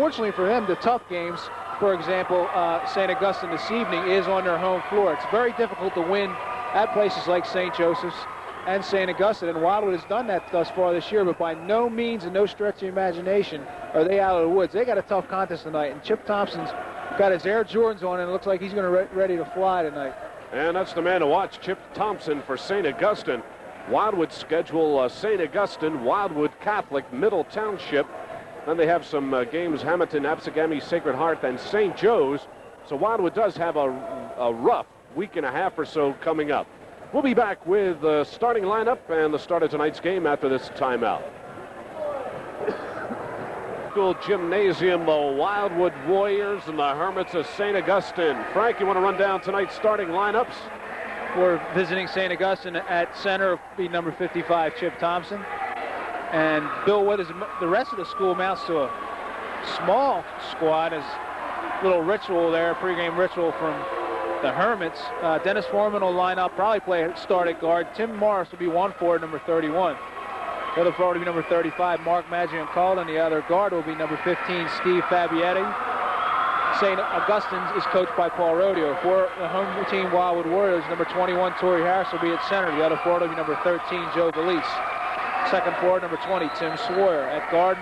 fortunately for them, the tough games, for example, St. Augustine this evening is on their home floor. It's very difficult to win at places like St. Joseph's and St. Augustine, and Wildwood has done that thus far this year, but by no means and no stretch of the imagination are they out of the woods. They got a tough contest tonight, and Chip Thompson's got his Air Jordans on, and it looks like he's going to ready to fly tonight. And that's the man to watch, Chip Thompson for St. Augustine. Wildwood schedule St. Augustine, Wildwood Catholic, Middle Township. Then they have some games, Hamilton, Absegami, Sacred Heart, and St. Joe's. So Wildwood does have a rough week and a half or so coming up. We'll be back with the starting lineup and the start of tonight's game after this timeout. School Gymnasium, the Wildwood Warriors and the Hermits of St. Augustine. Frank, you want to run down tonight's starting lineups? We're visiting St. Augustine at center, be number 55, Chip Thompson. And Bill Wood, the rest of the school amounts to a small squad. As little ritual there, pregame ritual from the Hermits. Dennis Foreman will line up, probably play start at guard. Tim Morris will be 1 forward, number 31. The other forward will be number 35, Mark Maggioncalda, and the other guard will be number 15, Steve Fabietti. St. Augustine's is coached by Paul Rodio. For the home team Wildwood Warriors, number 21, Torrey Harris will be at center. The other forward will be number 13, Joe Valise. Second forward, number 20, Tim Sawyer. At guard,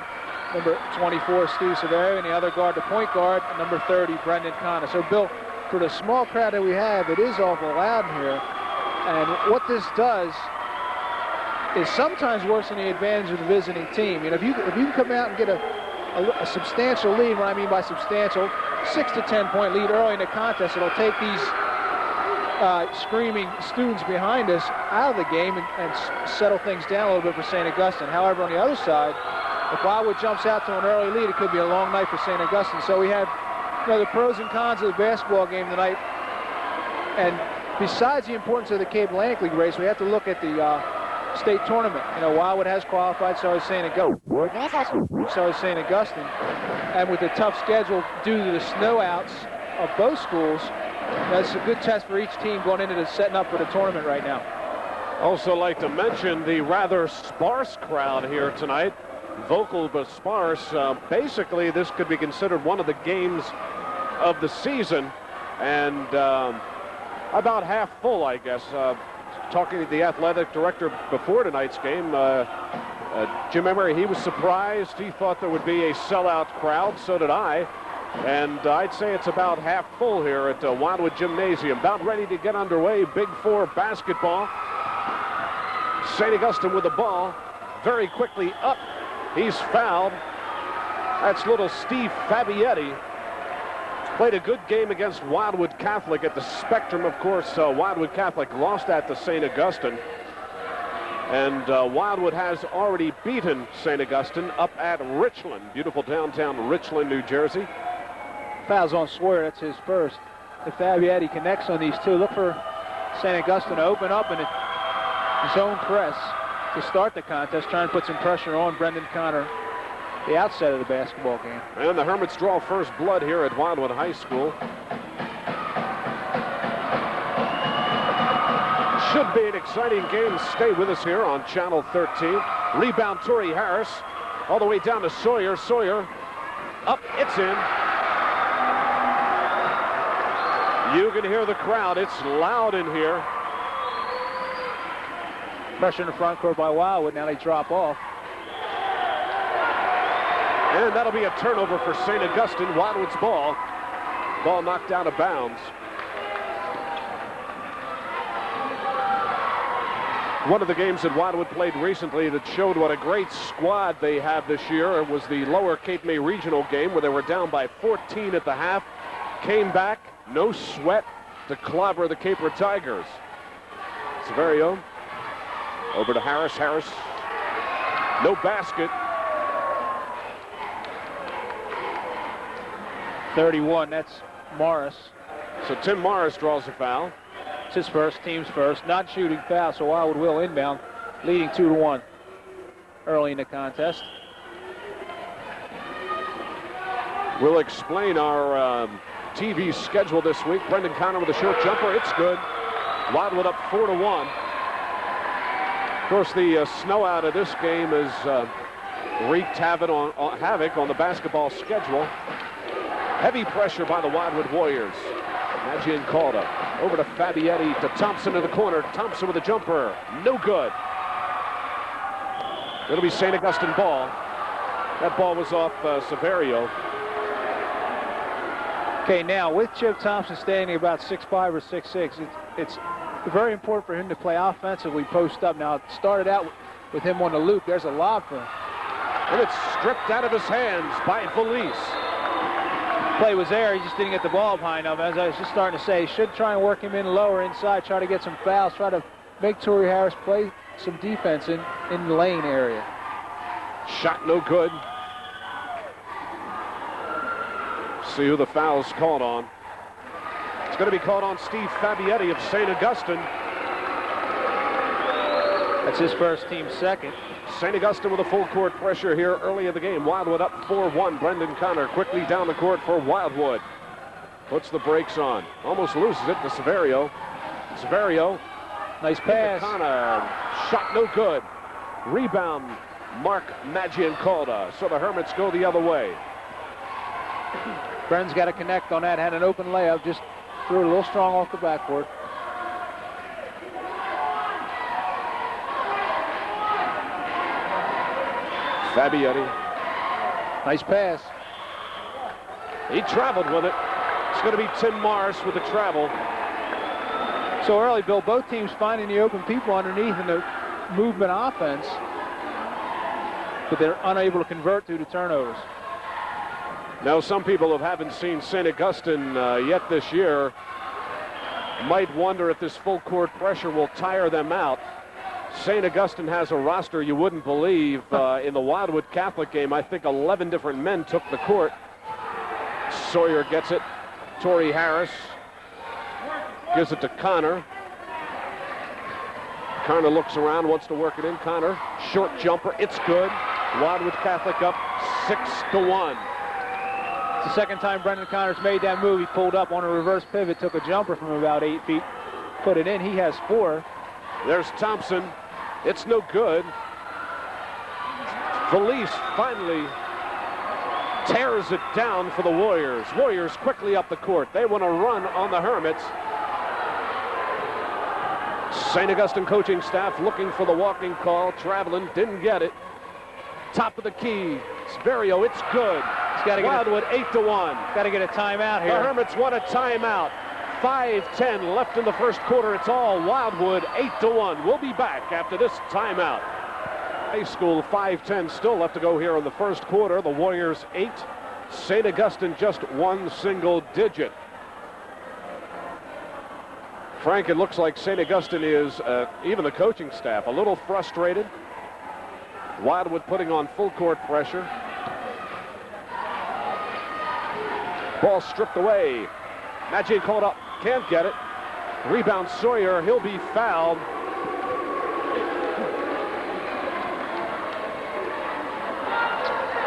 number 24, Steve Severio, and the other guard, the point guard, number 30, Brendan Connor. So, Bill, for the small crowd that we have, it is awful loud in here. And what this does is sometimes worse than the advantage of the visiting team. You know, if you can come out and get a substantial lead, what I mean by substantial, 6 to 10 point lead early in the contest, it'll take these screaming students behind us out of the game and settle things down a little bit for St. Augustine. However, on the other side, if Wildwood jumps out to an early lead, it could be a long night for St. Augustine. So we have, you know, the pros and cons of the basketball game tonight. And besides the importance of the Cape Atlantic League race, we have to look at the state tournament. You know, Wildwood has qualified, so is St. Augustine. And with the tough schedule due to the snow-outs of both schools, that's a good test for each team going into the setting up for the tournament right now. Also like to mention the rather sparse crowd here tonight. Vocal but sparse. Basically, this could be considered one of the games of the season, and about half full, I guess. Talking to the athletic director before tonight's game, Jim Emery, he was surprised. He thought there would be a sellout crowd. So did I. And I'd say it's about half full here at Wildwood Gymnasium. About ready to get underway. Big Four basketball. St. Augustine with the ball. Very quickly up. He's fouled. That's little Steve Fabietti. Played a good game against Wildwood Catholic at the Spectrum. Of course, Wildwood Catholic lost that to St. Augustine. And Wildwood has already beaten St. Augustine up at Richland. Beautiful downtown Richland, New Jersey. Fouls on Sawyer, that's his first. If Fabietti connects on these two, look for St. Augustine to open up and a zone press to start the contest, trying to put some pressure on Brendan Connor, the outset of the basketball game. And the Hermits draw first blood here at Wildwood High School. Should be an exciting game. Stay with us here on Channel 13. Rebound, Torrey Harris, all the way down to Sawyer. Sawyer, up, it's in. You can hear the crowd. It's loud in here. Pressure in the front court by Wildwood. Now they drop off. And that'll be a turnover for St. Augustine. Wildwood's ball. Ball knocked out of bounds. One of the games that Wildwood played recently that showed what a great squad they have this year was the Lower Cape May Regional game, where they were down by 14 at the half. Came back, no sweat, to clobber the Caper Tigers. Severio over to Harris. Harris, no basket. 31, that's Morris. So Tim Morris draws a foul. It's his first, team's first. Not shooting foul, so Wildwood will inbound, leading 2-1 early in the contest. We'll explain our TV schedule this week. Brendan Connor with a short jumper. It's good. Wildwood up 4-1. Of course, the snow out of this game is wreaked havoc on the basketball schedule. Heavy pressure by the Wildwood Warriors. Maggioncalda over to Fabietti, to Thompson in the corner. Thompson with a jumper. No good. It'll be St. Augustine ball. That ball was off Severio. Okay, now with Chip Thompson standing about 6'5" or 6'6", it's very important for him to play offensively post up. Now, it started out with him on the loop. There's a lob for him. And it's stripped out of his hands by Felice. Play was there. He just didn't get the ball behind him. As I was just starting to say, he should try and work him in lower inside, try to get some fouls, try to make Torrey Harris play some defense in the lane area. Shot no good. See who the foul's called on. It's going to be called on Steve Fabietti of St. Augustine. That's his first, team second. St. Augustine with a full court pressure here early in the game. Wildwood up 4-1. Brendan Connor quickly down the court for Wildwood. Puts the brakes on. Almost loses it to Severio. Severio. Nice pass. Connor. Shot no good. Rebound, Mark Maggioncalda. So the Hermits go the other way. Bren's got to connect on that. Had an open layup. Just threw it a little strong off the backboard. Fabietti. Nice pass. He traveled with it. It's going to be Tim Morris with the travel. So early, Bill, both teams finding the open people underneath in the movement offense, but they're unable to convert through the turnovers. Now, some people who haven't seen St. Augustine yet this year might wonder if this full court pressure will tire them out. St. Augustine has a roster you wouldn't believe. In the Wildwood Catholic game, I think 11 different men took the court. Sawyer gets it. Torrey Harris gives it to Connor. Connor looks around, wants to work it in. Connor, short jumper, it's good. Wildwood Catholic up 6-1. It's the second time Brendan Connor's made that move. He pulled up on a reverse pivot, took a jumper from about 8 feet, put it in. He has 4. There's Thompson. It's no good. Felice finally tears it down for the Warriors. Warriors quickly up the court. They want to run on the Hermits. St. Augustine coaching staff looking for the walking call. Traveling, didn't get it. Top of the key. Severio, it's good. He's got to get Wildwood 8-1. Got to get a timeout here. The Hermits want a timeout. 5:10 left in the first quarter. It's all Wildwood 8-1. We'll be back after this timeout. High school 5:10 still left to go here in the first quarter. The Warriors 8. St. Augustine just one single digit. Frank, it looks like St. Augustine is, even the coaching staff, a little frustrated. Wildwood putting on full court pressure. Ball stripped away. Maggioncalda can't get it. Rebound Sawyer, he'll be fouled.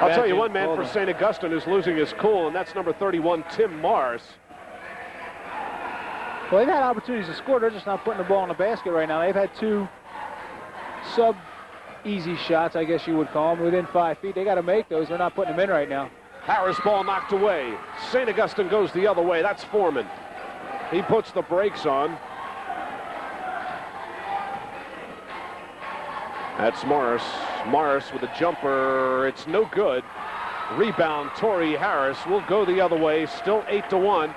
I'll tell you one man for St. Augustine who's losing his cool, and that's number 31, Tim Morris. Well, they've had opportunities to score. They're just not putting the ball in the basket right now. They've had 2 sub-easy shots, I guess you would call them, within 5 feet. They got to make those. They're not putting them in right now. Harris ball knocked away. St. Augustine goes the other way. That's Foreman. He puts the brakes on. That's Morris. Morris with a jumper. It's no good. Rebound, Torrey Harris will go the other way. Still 8-1.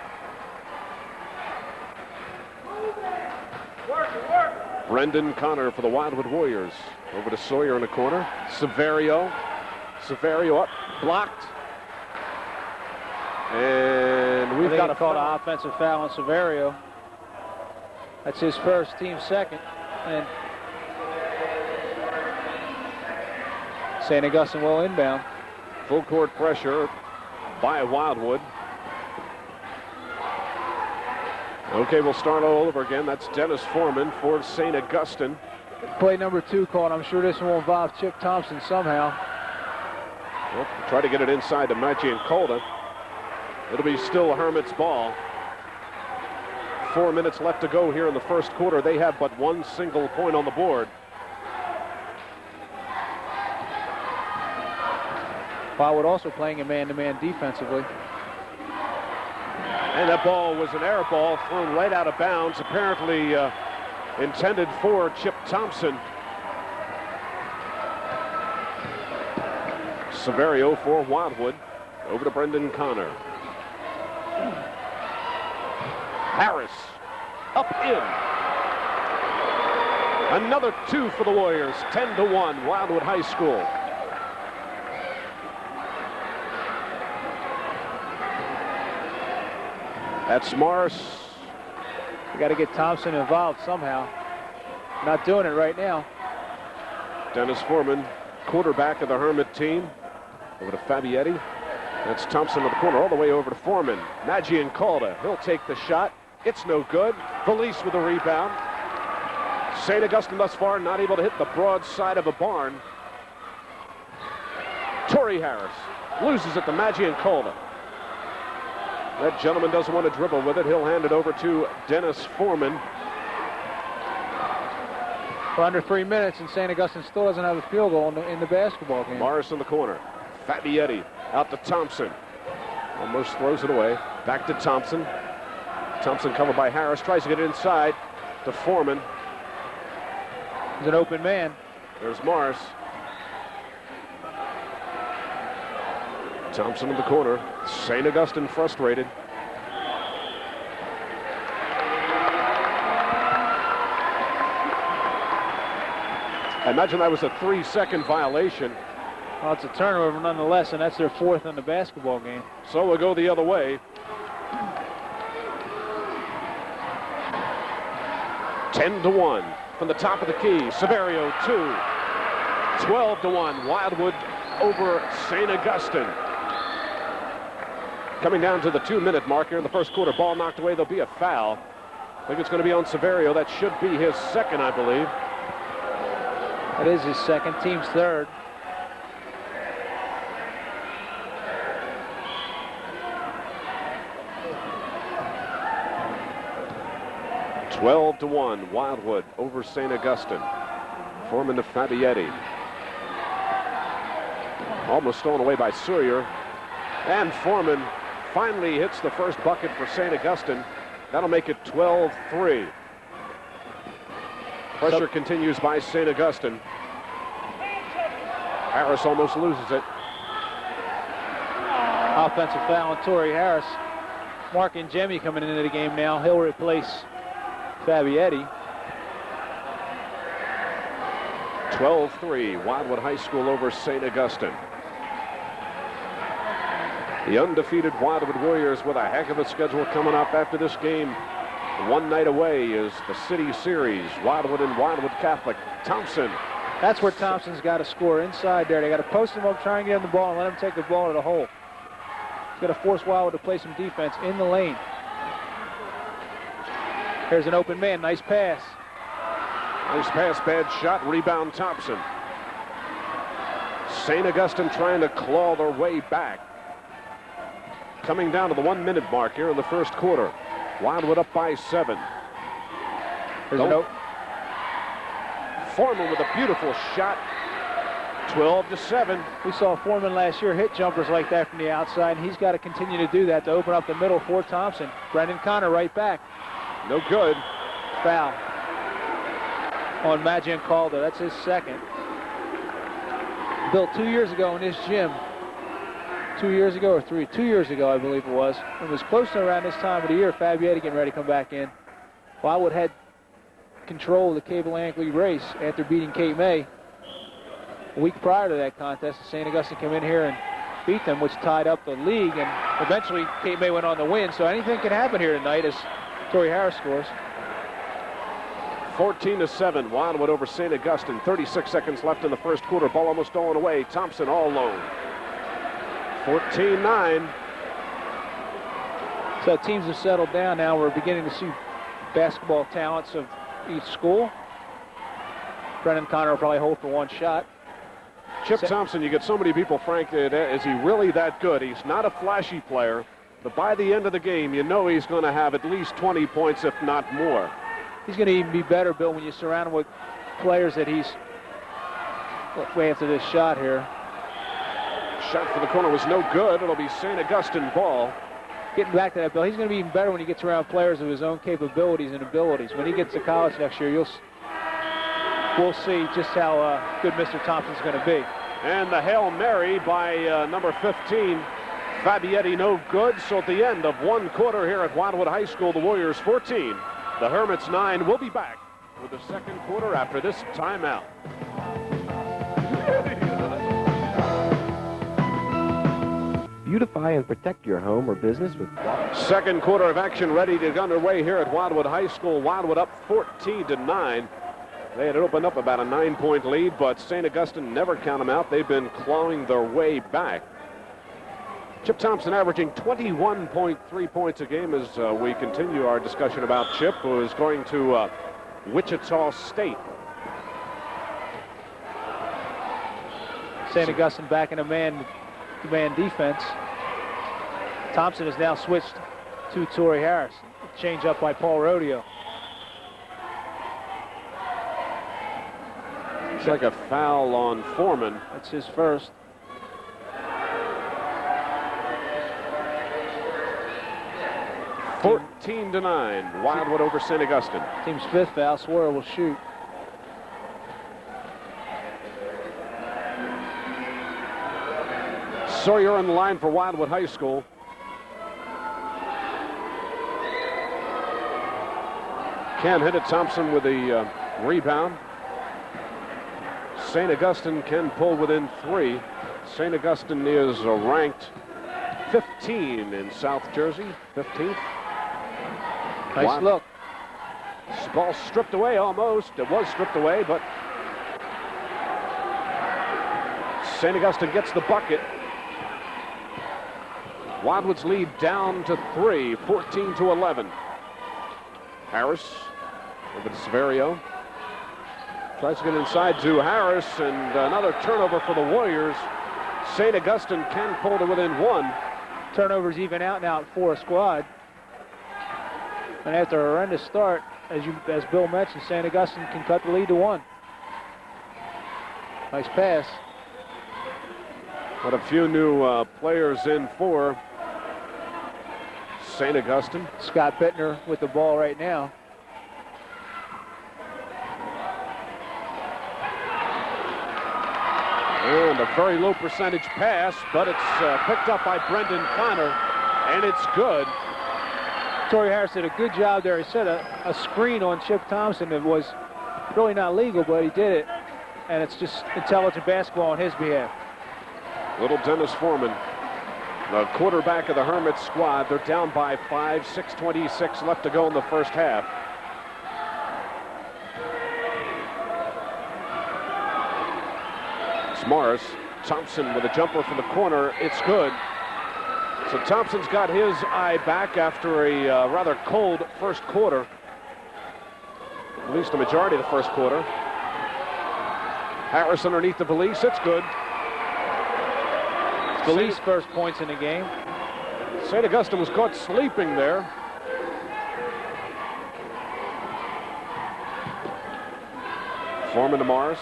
Brendan Connor for the Wildwood Warriors. Over to Sawyer in the corner. Severio. Severio up. Blocked. And we've got a called an offensive foul on Severio. That's his first, team second. And St. Augustine will inbound. Full court pressure by Wildwood. Okay, we'll start all over again. That's Dennis Foreman for St. Augustine. Play number 2 called. I'm sure this one will involve Chip Thompson somehow. Well, try to get it inside to Maggioncalda. It'll be still Hermits ball. 4 minutes left to go here in the first quarter. They have but one single point on the board. Wildwood also playing a man-to-man defensively. And that ball was an air ball thrown right out of bounds, apparently intended for Chip Thompson. Severio for Wildwood. Over to Brendan Connor. Harris up in. Another 2 for the Warriors. 10-1, Wildwood High School. That's Morris. We got to get Thompson involved somehow. Not doing it right now. Dennis Foreman, quarterback of the Hermit team. Over to Fabietti. That's Thompson in the corner, all the way over to Foreman. Maggioncalda, he'll take the shot. It's no good. Felice with the rebound. St. Augustine thus far not able to hit the broad side of a barn. Torrey Harris loses it to Maggioncalda. That gentleman doesn't want to dribble with it. He'll hand it over to Dennis Foreman. For under 3 minutes, and St. Augustine still doesn't have a field goal in the basketball game. Morris in the corner. Fabietti out to Thompson. Almost throws it away. Back to Thompson. Thompson covered by Harris. Tries to get it inside to Foreman. He's an open man. There's Morris. Thompson in the corner. St. Augustine frustrated. I imagine that was a 3-second violation. Well, it's a turnover nonetheless, and that's their 4th in the basketball game. So we'll go the other way. 10-1 from the top of the key. Severio 2. 12-1 Wildwood over St. Augustine. Coming down to the 2-minute mark here in the first quarter. Ball knocked away. There'll be a foul. I think it's going to be on Severio. That should be his second, I believe. That is his second, team's third. (12-1) Wildwood over St. Augustine. Foreman to Fabietti. Almost stolen away by Sawyer. And Foreman finally hits the first bucket for St. Augustine. That'll make it 12-3. Pressure continues by St. Augustine. Harris almost loses it. Offensive foul on Torrey Harris. Mark Ingemi coming into the game now. He'll replace Fabietti. 12-3, Wildwood High School over St. Augustine. The undefeated Wildwood Warriors with a heck of a schedule coming up after this game. One night away is the City Series, Wildwood and Wildwood Catholic. Thompson. That's where Thompson's got to score inside there. They got to post him up, try and get him the ball, and let him take the ball to the hole. He's got to force Wildwood to play some defense in the lane. Here's an open man. Nice pass. Nice pass, bad shot. Rebound Thompson. St. Augustine trying to claw their way back. Coming down to the 1-minute mark here in the first quarter. Wildwood up by 7. Here's a note. Foreman with a beautiful shot. 12-7. We saw Foreman last year hit jumpers like that from the outside, and he's got to continue to do that to open up the middle for Thompson. Brendan Connor right back. No good. Foul on Maggioncalda. That's his second. Built 2 years ago in this gym. 2 years ago or 3? 2 years ago, I believe it was. It was close to around this time of the year. Fabietti getting ready to come back in. Wildwood had control of the Cable Atlantic League race after beating Cape May. A week prior to that contest, St. Augustine came in here and beat them, which tied up the league, and eventually Cape May went on to win. So anything can happen here tonight as Torrey Harris scores. 14-7, Wildwood over St. Augustine. 36 seconds left in the first quarter. Ball almost stolen away. Thompson all alone. 14-9. So teams have settled down now. We're beginning to see basketball talents of each school. Brendan Connor will probably hold for one shot. Chip Thompson, you get so many people, Frank, is he really that good? He's not a flashy player, but by the end of the game, you know he's going to have at least 20 points, if not more. He's going to even be better, Bill, when you surround him with players that he's way after this shot here. Shot for the corner was no good. It'll be St. Augustine ball. Getting back to that, Bill, he's going to be even better when he gets around players of his own capabilities and abilities. When he gets to college next year, we'll see just how good Mr. Thompson's going to be. And the Hail Mary by number 15, Fabietti, no good. So at the end of one quarter here at Wildwood High School, the Warriors 14, the Hermits 9. We'll be back with the second quarter after this timeout. Beautify and protect your home or business with Second quarter of action ready to get underway here at Wildwood High School. Wildwood up 14-9. They had opened up about a 9-point lead, but St. Augustine, never count them out. They've been clawing their way back. Chip Thompson averaging 21.3 points a game as we continue our discussion about Chip, who is going to Wichita State. St. Augustine back in a man defense. Thompson has now switched to Torrey Harris. Change up by Paul Rodeo. It's like a foul on Foreman. That's his first. Team 14-9. Wildwood over St. Augustine. Team's fifth foul. Sawyer will shoot. Sawyer on the line for Wildwood High School. Can't hit it. Thompson with the rebound. St. Augustine can pull within 3. St. Augustine is ranked 15 in South Jersey. 15th. Nice look. This ball stripped away almost. It was stripped away, but St. Augustine gets the bucket. Wildwood's lead down to 3, 14-11. Harris over to Severio. Tries to get inside to Harris, and another turnover for the Warriors. St. Augustine can pull to within 1. Turnovers even out now for a squad. And after a horrendous start, as Bill mentioned, St. Augustine can cut the lead to 1. Nice pass. But a few new players in for St. Augustine. Scott Bittner with the ball right now. And a very low percentage pass, but it's picked up by Brendan Connor, and it's good. Torrey Harris did a good job there. He set a screen on Chip Thompson that was really not legal, but he did it. And it's just intelligent basketball on his behalf. Little Dennis Foreman, the quarterback of the Hermits squad. They're down by 5, 6:26 left to go in the first half. It's Morris. Thompson with a jumper from the corner. It's good. So Thompson's got his eye back after a rather cold first quarter. At least the majority of the first quarter. Harris underneath the valise. It's good. Valise first points in the game. St. Augustine was caught sleeping there. Foreman to Morris.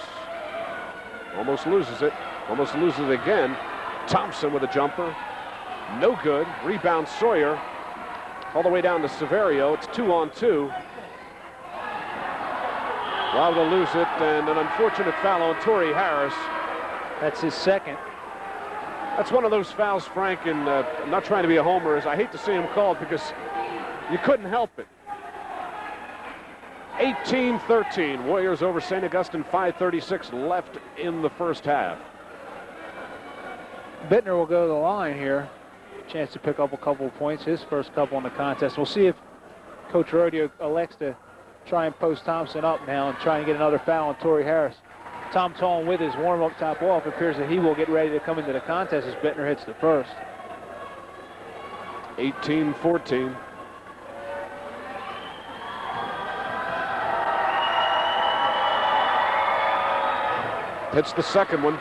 Almost loses it. Almost loses it again. Thompson with a jumper. No good. Rebound Sawyer. All the way down to Severio. It's 2-on-2. Liable to lose it, and an unfortunate foul on Torrey Harris. That's his second. That's one of those fouls, Frank, and I'm not trying to be a homer, is I hate to see him called because you couldn't help it. 18-13, Warriors over St. Augustine, 5:36 left in the first half. Bittner will go to the line here. Chance to pick up a couple of points, his first couple in the contest. We'll see if Coach Rodeo elects to try and post Thompson up now and try and get another foul on Torrey Harris. Tom Tolan with his warm-up top off. It appears that he will get ready to come into the contest as Bittner hits the first. 18-14. Hits the second one.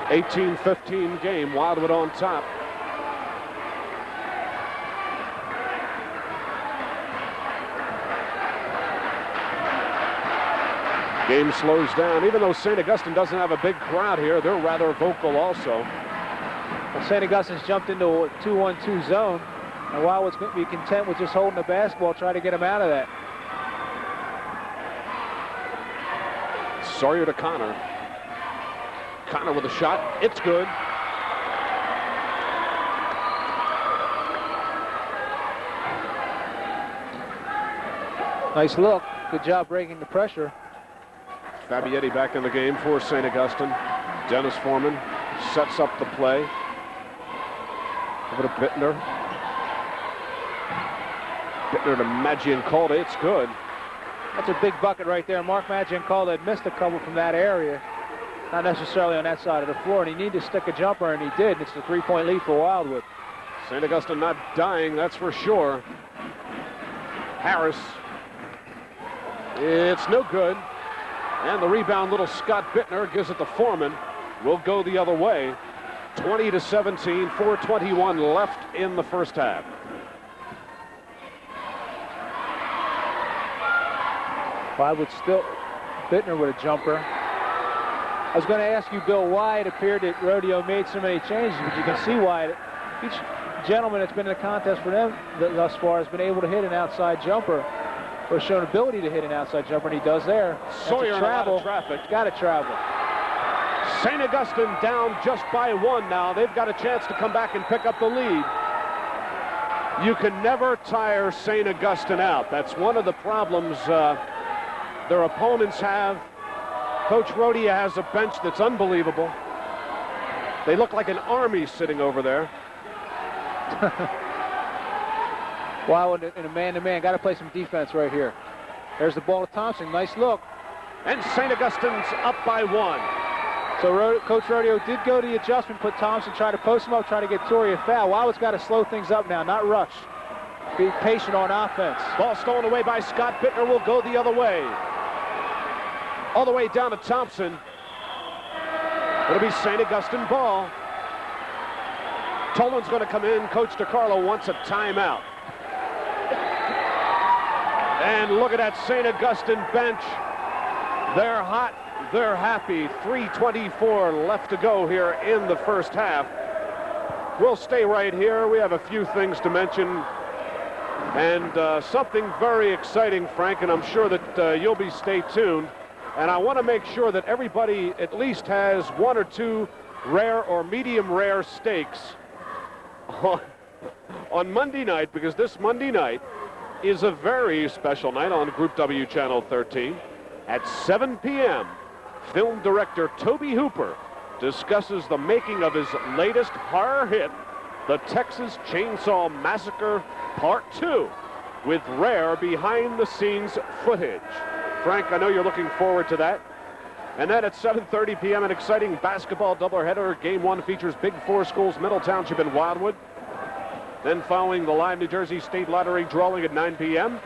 18-15 game. Wildwood on top. Game slows down. Even though St. Augustine doesn't have a big crowd here, they're rather vocal also. St. Augustine's jumped into a 2-1-2 zone, and Wildwood's going to be content with just holding the basketball, try to get him out of that. Sawyer to Connor. Connor with a shot. It's good. Nice look. Good job breaking the pressure. Fabietti back in the game for St. Augustine. Dennis Foreman sets up the play. Over to Bittner. Bittner to Maggioncalda. It's good. That's a big bucket right there. Mark Maggioncalda had missed a couple from that area. Not necessarily on that side of the floor, and he needed to stick a jumper, and he did. It's a 3-point lead for Wildwood. St. Augustine not dying, that's for sure. Harris. It's no good. And the rebound, little Scott Bittner gives it to Foreman. Will go the other way. 20-17, 4:21 left in the first half. Wildwood still, Bittner with a jumper. I was going to ask you, Bill, why it appeared that Rodeo made so many changes, but you can see why each gentleman that's been in the contest for them thus far has been able to hit an outside jumper, or shown ability to hit an outside jumper, and he does there. Sawyer in a lot of traffic. Got to travel. St. Augustine down just by one now. They've got a chance to come back and pick up the lead. You can never tire St. Augustine out. That's one of the problems their opponents have. Coach Rodia has a bench that's unbelievable. They look like an army sitting over there. Wow, in a man-to-man, got to play some defense right here. There's the ball to Thompson, nice look. And St. Augustine's up by one. So Coach Rodeo did go to the adjustment, put Thompson, try to post him up, try to get Torrey a foul. Wildwood's got to slow things up now, not rush. Be patient on offense. Ball stolen away by Scott Bittner, will go the other way. All the way down to Thompson. It'll be St. Augustine ball. Tolan's going to come in. Coach DiCarlo wants a timeout. And look at that St. Augustine bench. They're hot. They're happy. 3:24 left to go here in the first half. We'll stay right here. We have a few things to mention. And something very exciting, Frank, and I'm sure that you'll be stay tuned. And I want to make sure that everybody at least has one or two rare or medium rare steaks on Monday night, because this Monday night is a very special night on Group W Channel 13. At 7 p.m., film director Toby Hooper discusses the making of his latest horror hit, The Texas Chainsaw Massacre Part 2, with rare behind-the-scenes footage. Frank, I know you're looking forward to that. And then at 7:30 p.m., an exciting basketball doubleheader. Game 1 features Big Four schools, Middle Township and Wildwood. Then following the live New Jersey State Lottery drawing at 9 p.m.,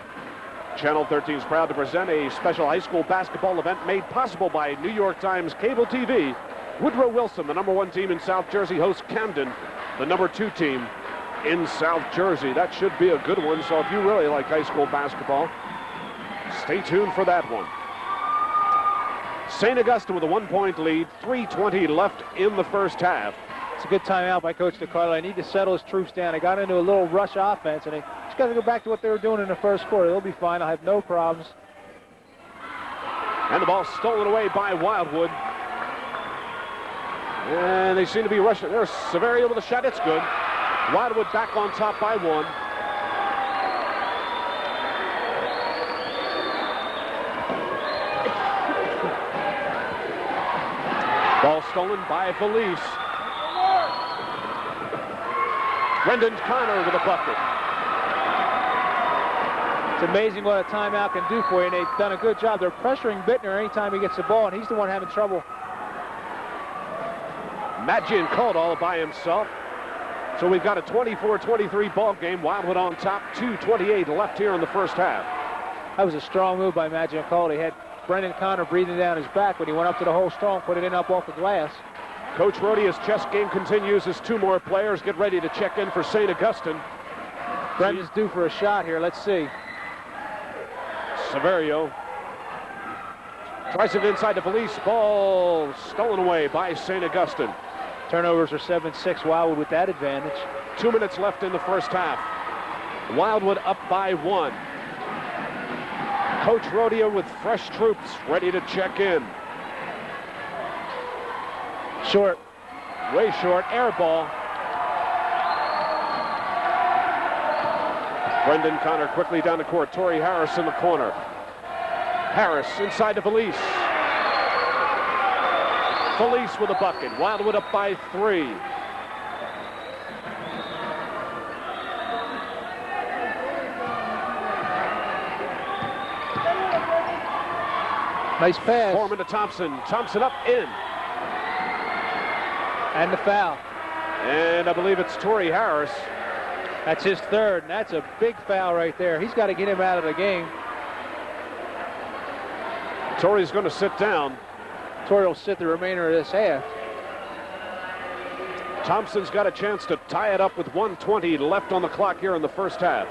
Channel 13 is proud to present a special high school basketball event made possible by New York Times Cable TV. Woodrow Wilson, the #1 team in South Jersey, hosts Camden, the #2 team in South Jersey. That should be a good one, so if you really like high school basketball, stay tuned for that one. St. Augustine with a 1-point lead, 3:20 left in the first half. It's a good timeout by Coach DiCarlo. I need to settle his troops down. They got into a little rush offense, and they just got to go back to what they were doing in the first quarter. They'll be fine. I'll have no problems. And the ball stolen away by Wildwood. And they seem to be rushing. There's Severio with a shot. It's good. Wildwood back on top by one. Ball stolen by Felice. Brendan Connor with a bucket. It's amazing what a timeout can do for you, and they've done a good job. They're pressuring Bittner anytime he gets the ball, and he's the one having trouble. Maggioncalda all by himself. So we've got a 24-23 ball game. Wildwood on top, 2:28 left here in the first half. That was a strong move by Maggioncalda. He had Brendan Connor breathing down his back, but he went up to the hole strong, put it in up off the glass. Coach Rodia's chess game continues as two more players get ready to check in for St. Augustine. Brendan's due for a shot here. Let's see. Severio tries it inside to Felice. Ball stolen away by St. Augustine. Turnovers are 7-6. Wildwood with that advantage. 2 minutes left in the first half. Wildwood up by 1. Coach Rodia with fresh troops ready to check in. Short. Way short. Air ball. Brendan Connor quickly down the court. Torrey Harris in the corner. Harris inside to Felice. Felice with a bucket. Wildwood up by 3. Nice pass. Foreman to Thompson. Thompson up, in. And the foul. And I believe it's Torrey Harris. That's his third, and that's a big foul right there. He's got to get him out of the game. Torrey's going to sit down. Torrey will sit the remainder of this half. Thompson's got a chance to tie it up with 1:20 left on the clock here in the first half.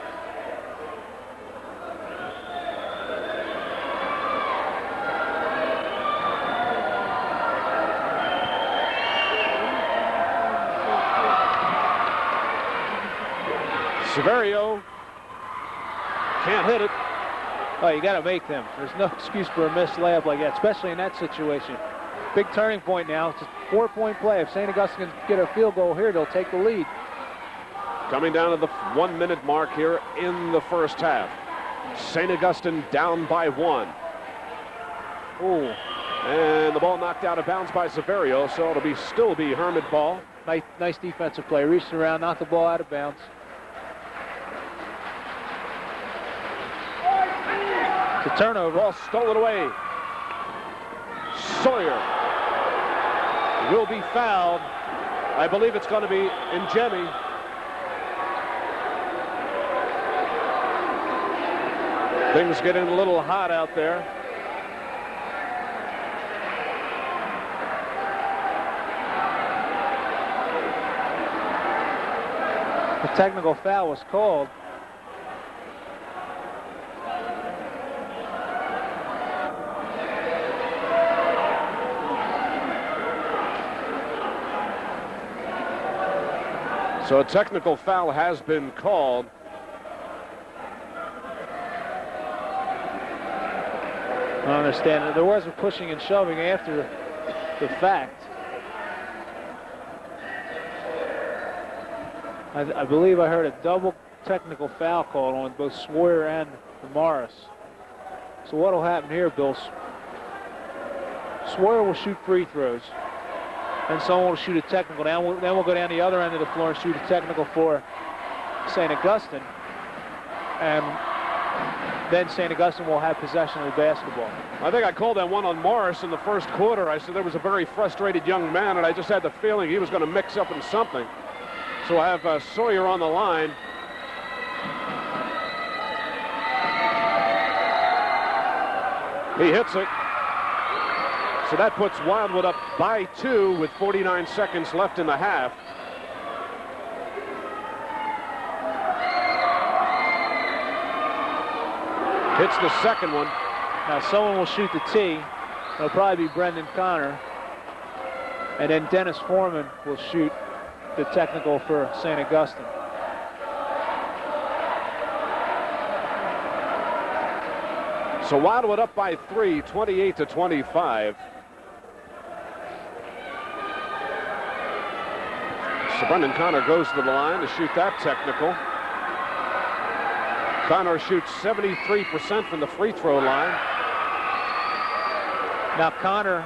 Severio can't hit it. Oh, you got to make them. There's no excuse for a missed layup like that, especially in that situation. Big turning point now. It's a 4-point play. If St. Augustine can get a field goal here, they'll take the lead. Coming down to the 1 minute mark here in the first half. St. Augustine down by 1. Ooh. And the ball knocked out of bounds by Severio, so it'll still be Hermit ball. Nice defensive play. Reached around, knocked the ball out of bounds. It's a turnover. Ball stolen away. Sawyer will be fouled. I believe it's going to be Ingemi. Things getting a little hot out there. The technical foul was called. So a technical foul has been called. I understand that there was a pushing and shoving after the fact. I believe I heard a double technical foul called on both Sawyer and Morris. So what will happen here, Bill? Sawyer will shoot free throws. And someone will shoot a technical. Then we'll go down the other end of the floor and shoot a technical for St. Augustine. And then St. Augustine will have possession of the basketball. I think I called that one on Morris in the first quarter. I said there was a very frustrated young man, and I just had the feeling he was going to mix up in something. So I have Sawyer on the line. He hits it. So that puts Wildwood up by 2 with 49 seconds left in the half. Hits the second one. Now someone will shoot the tee. It'll probably be Brendan Connor. And then Dennis Foreman will shoot the technical for St. Augustine. So Wildwood up by 3, 28-25. So Brendan Connor goes to the line to shoot that technical. Connor shoots 73% from the free throw line. Now Connor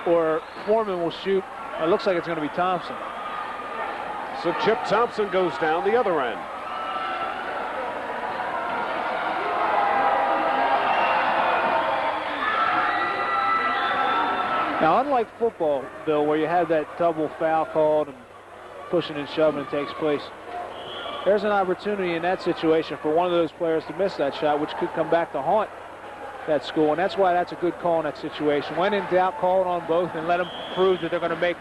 or Foreman will shoot. It looks like it's going to be Thompson. So Chip Thompson goes down the other end. Now, unlike football, Bill, where you have that double foul called and pushing and shoving takes place, there's an opportunity in that situation for one of those players to miss that shot, which could come back to haunt that school, and that's why that's a good call in that situation. When in doubt, call it on both and let them prove that they're going to make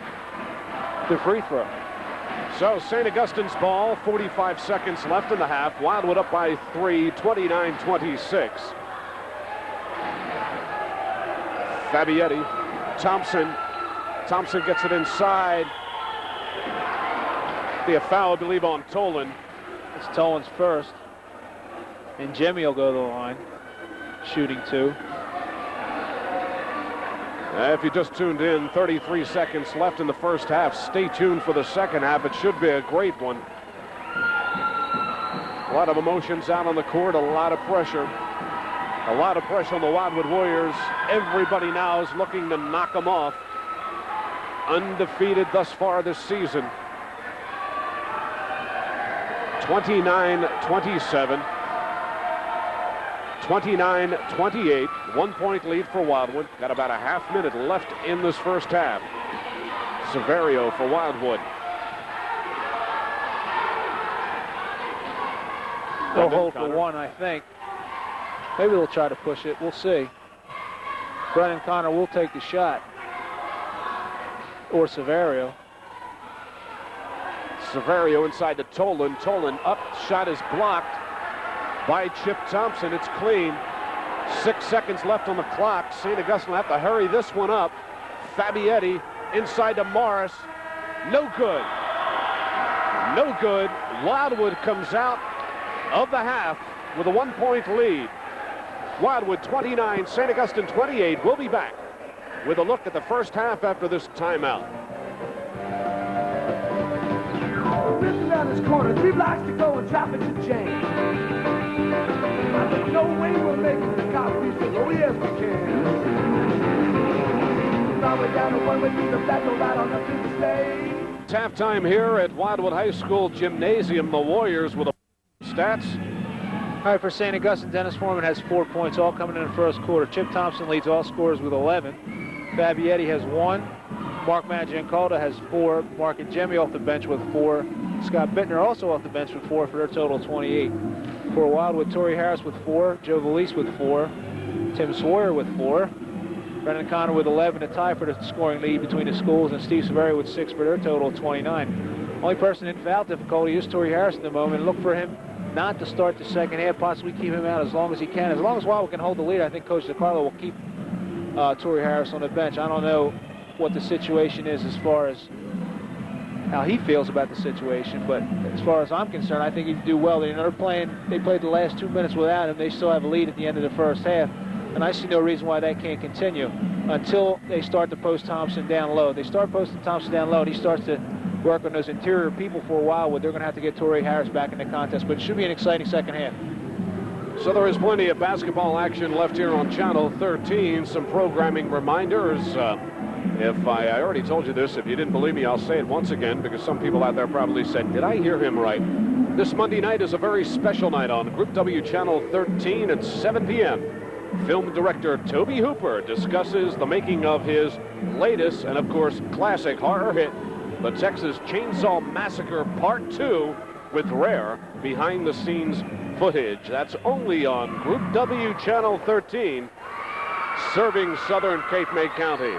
the free throw. So St. Augustine's ball, 45 seconds left in the half. Wildwood up by 3, 29-26. Fabietti, Thompson gets it inside. Be a foul, I believe, on Tolan. It's Tolan's first. And Ingemi will go to the line, shooting 2. If you just tuned in, 33 seconds left in the first half. Stay tuned for the second half. It should be a great one. A lot of emotions out on the court, a lot of pressure. A lot of pressure on the Wildwood Warriors. Everybody now is looking to knock them off. Undefeated thus far this season. 29-27. 29-28, 1-point lead for Wildwood. Got about a half minute left in this first half. Severio for Wildwood. They'll hold for 1, I think. Maybe they'll try to push it. We'll see. Brennan Connor will take the shot. Or Severio. Severio inside to Tolan. Tolan up, shot is blocked by Chip Thompson. It's clean. 6 seconds left on the clock. St. Augustine will have to hurry this one up. Fabietti inside to Morris. No good. No good. Wildwood comes out of the half with a 1-point lead. Wildwood 29, St. Augustine 28. We'll be back with a look at the first half after this timeout. Down this corner, 3 blocks to go and traffic's a jam. I think no way we'll make it. The cop says, oh yes we can. Now we're down to 1 way through the back, go right on up to the stage. It's halftime here at Wildwood High School Gymnasium. The Warriors with a stats. All right, for St. Augustine, Dennis Foreman has 4 points, all coming in the first quarter. Chip Thompson leads all scorers with 11. Fabietti has 1. Mark Maggioncalda has 4. Mark Ingemi off the bench with 4. Scott Bittner also off the bench with 4 for their total of 28. For Wildwood, Torrey Harris with 4. Joe Valise with 4. Tim Sawyer with 4. Brennan Connor with 11 to tie for the scoring lead between the schools, and Steve Severio with 6 for their total of 29. Only person in foul difficulty is Torrey Harris at the moment. Look for him not to start the second half, possibly keep him out as long as he can. As long as Wildwood can hold the lead, I think Coach DiCarlo will keep Torrey Harris on the bench. I don't know what the situation is as far as how he feels about the situation, but as far as I'm concerned, I think he'd do well. They played the last 2 minutes without him. They still have a lead at the end of the first half, and I see no reason why that can't continue until they start to post Thompson down low. They start posting Thompson down low, and he starts to work on those interior people for a while. They're going to have to get Torrey Harris back in the contest, but it should be an exciting second half. So there is plenty of basketball action left here on Channel 13. Some programming reminders. If I already told you this, if you didn't believe me, I'll say it once again, because some people out there probably said, did I hear him right? This Monday night is a very special night on Group W Channel 13 at 7 p.m. Film director Toby Hooper discusses the making of his latest and, of course, classic horror hit, The Texas Chainsaw Massacre Part 2, with rare behind-the-scenes footage. That's only on Group W Channel 13, serving southern Cape May County.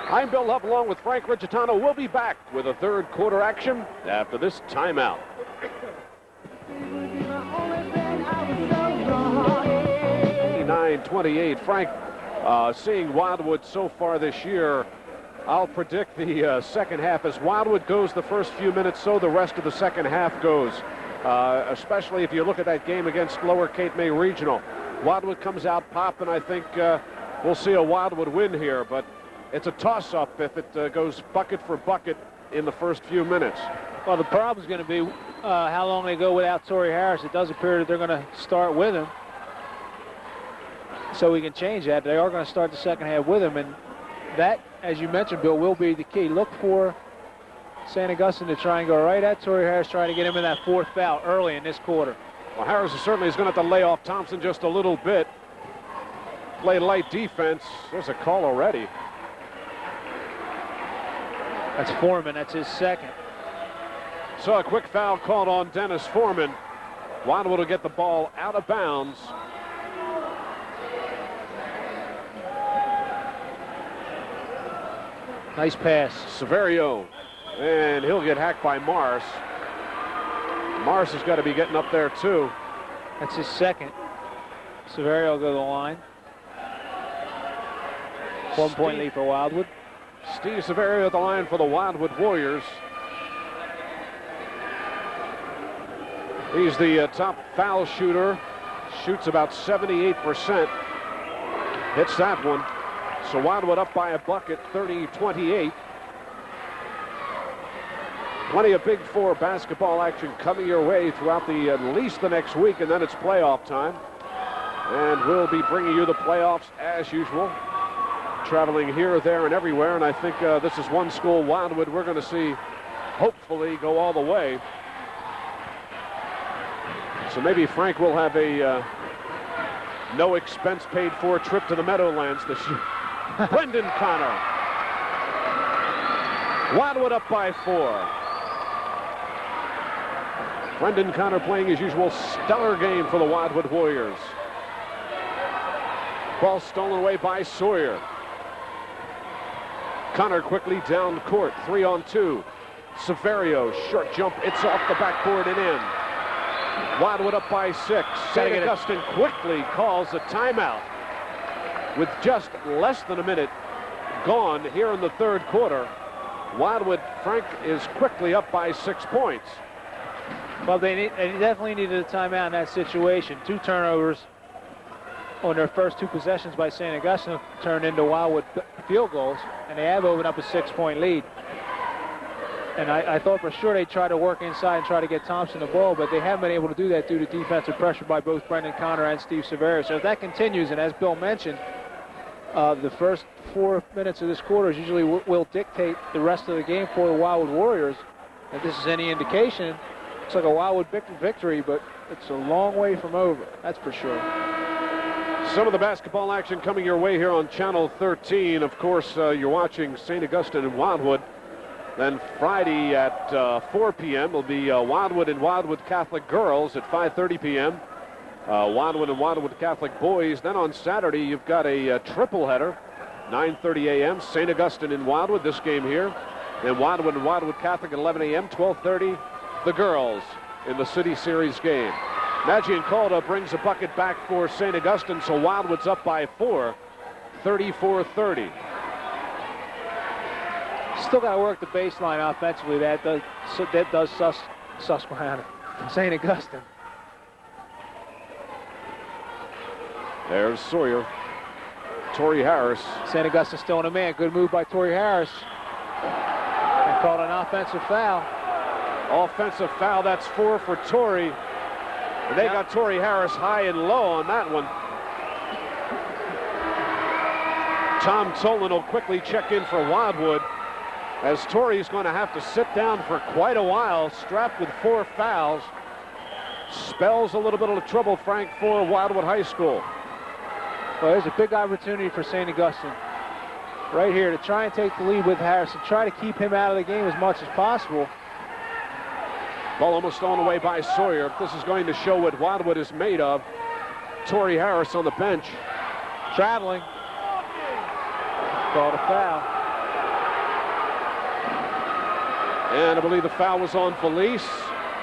I'm Bill Huff along with Frank Riccitano. We'll be back with a third quarter action after this timeout. 29-28. Frank, seeing Wildwood so far this year, I'll predict the second half as Wildwood goes the first few minutes, so the rest of the second half goes. Especially if you look at that game against Lower Cape May Regional. Wildwood comes out popping. I think we'll see a Wildwood win here, but it's a toss-up if it goes bucket for bucket in the first few minutes. Well, the problem is going to be how long they go without Torrey Harris. It does appear that they're going to start with him, so we can change that. They are going to start the second half with him, and that, as you mentioned, Bill, will be the key. Look for St. Augustine to try and go right at Torrey Harris, trying to get him in that 4th foul early in this quarter. Well, Harris certainly is going to have to lay off Thompson just a little bit. Play light defense. There's a call already. That's Foreman. That's his second. So a quick foul called on Dennis Foreman. Wildwood will get the ball out of bounds. Nice pass. Severio, and he'll get hacked by Mars. Mars has got to be getting up there too. That's his second. Severio will go to the line. 1-point lead for Wildwood. Steve Severio at the line for the Wildwood Warriors. He's the top foul shooter. Shoots about 78%. Hits that one. So Wildwood up by a bucket, 30-28. Plenty of Big Four basketball action coming your way throughout at least the next week, and then it's playoff time. And we'll be bringing you the playoffs as usual. Traveling here, there, and everywhere, and I think this is one school, Wildwood, we're going to see hopefully go all the way. So maybe Frank will have a no expense paid for trip to the Meadowlands this year. Brendan Connor. Wildwood up by 4. Brendan Connor playing his usual stellar game for the Wildwood Warriors. Ball stolen away by Sawyer. Connor quickly down court, 3-on-2. Severio, short jump, it's off the backboard and in. Wildwood up by 6. St. Augustine quickly calls a timeout. With just less than a minute gone here in the third quarter, Wildwood, Frank, is quickly up by 6 points. Well, they definitely needed a timeout in that situation. 2 turnovers on their first 2 possessions by St. Augustine turned into Wildwood field goals, and they have opened up a 6-point lead. And I thought for sure they'd try to work inside and try to get Thompson the ball, but they haven't been able to do that due to defensive pressure by both Brendan Connor and Steve Severio. So if that continues, and as Bill mentioned, the first 4 minutes of this quarter usually will dictate the rest of the game for the Wildwood Warriors. If this is any indication, it's like a Wildwood victory, but it's a long way from over, that's for sure. Some of the basketball action coming your way here on Channel 13. Of course, you're watching St. Augustine and Wildwood. Then Friday at 4 p.m. will be Wildwood and Wildwood Catholic Girls at 5:30 p.m. Wildwood and Wildwood Catholic Boys. Then on Saturday, you've got a triple header, 9:30 a.m. St. Augustine and Wildwood, this game here. Then Wildwood and Wildwood Catholic at 11 a.m. 12:30, the girls in the City Series game. Maggioncalda brings a bucket back for St. Augustine, so Wildwood's up by 4, 34-30. Still got to work the baseline offensively. That does Susquehanna. St. Augustine. There's Sawyer. Torrey Harris. St. Augustine still in a man. Good move by Torrey Harris. And called an offensive foul. Offensive foul. That's 4 for Torrey. And they got Torrey Harris high and low on that one. Tom Tolan will quickly check in for Wildwood, as Torrey's going to have to sit down for quite a while, strapped with 4 fouls. Spells a little bit of trouble, Frank, for Wildwood High School. Well, there's a big opportunity for St. Augustine right here to try and take the lead with Harris and try to keep him out of the game as much as possible. Ball almost thrown away by Sawyer. This is going to show what Wildwood is made of. Torrey Harris on the bench. Traveling. Called a foul. And I believe the foul was on Felice.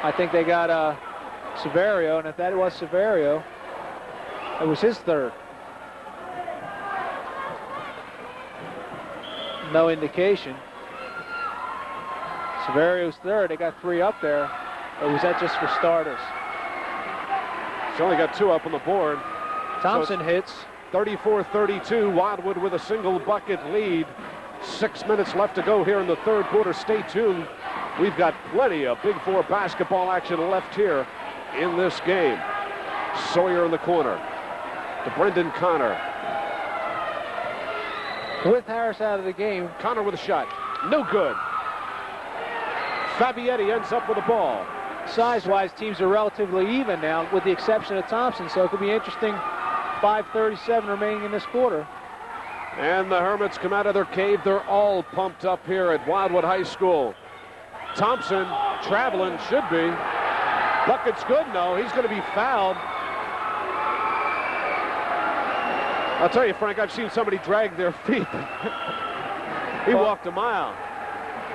I think they got Severio, and if that was Severio, it was his 3rd. No indication. Severio's 3rd. They got 3 up there. Or was that just for starters? He's only got 2 up on the board. Thompson hits. 34-32. Wildwood with a single bucket lead. 6 minutes left to go here in the third quarter. Stay tuned. We've got plenty of Big Four basketball action left here in this game. Sawyer in the corner to Brendan Connor. With Harris out of the game. Connor with a shot. No good. Fabietti ends up with the ball. Size-wise, teams are relatively even now, with the exception of Thompson, so it could be interesting. 5:37 remaining in this quarter. And the Hermits come out of their cave. They're all pumped up here at Wildwood High School. Thompson traveling, should be. Bucket's good, no. He's going to be fouled. I'll tell you, Frank, I've seen somebody drag their feet. He walked a mile.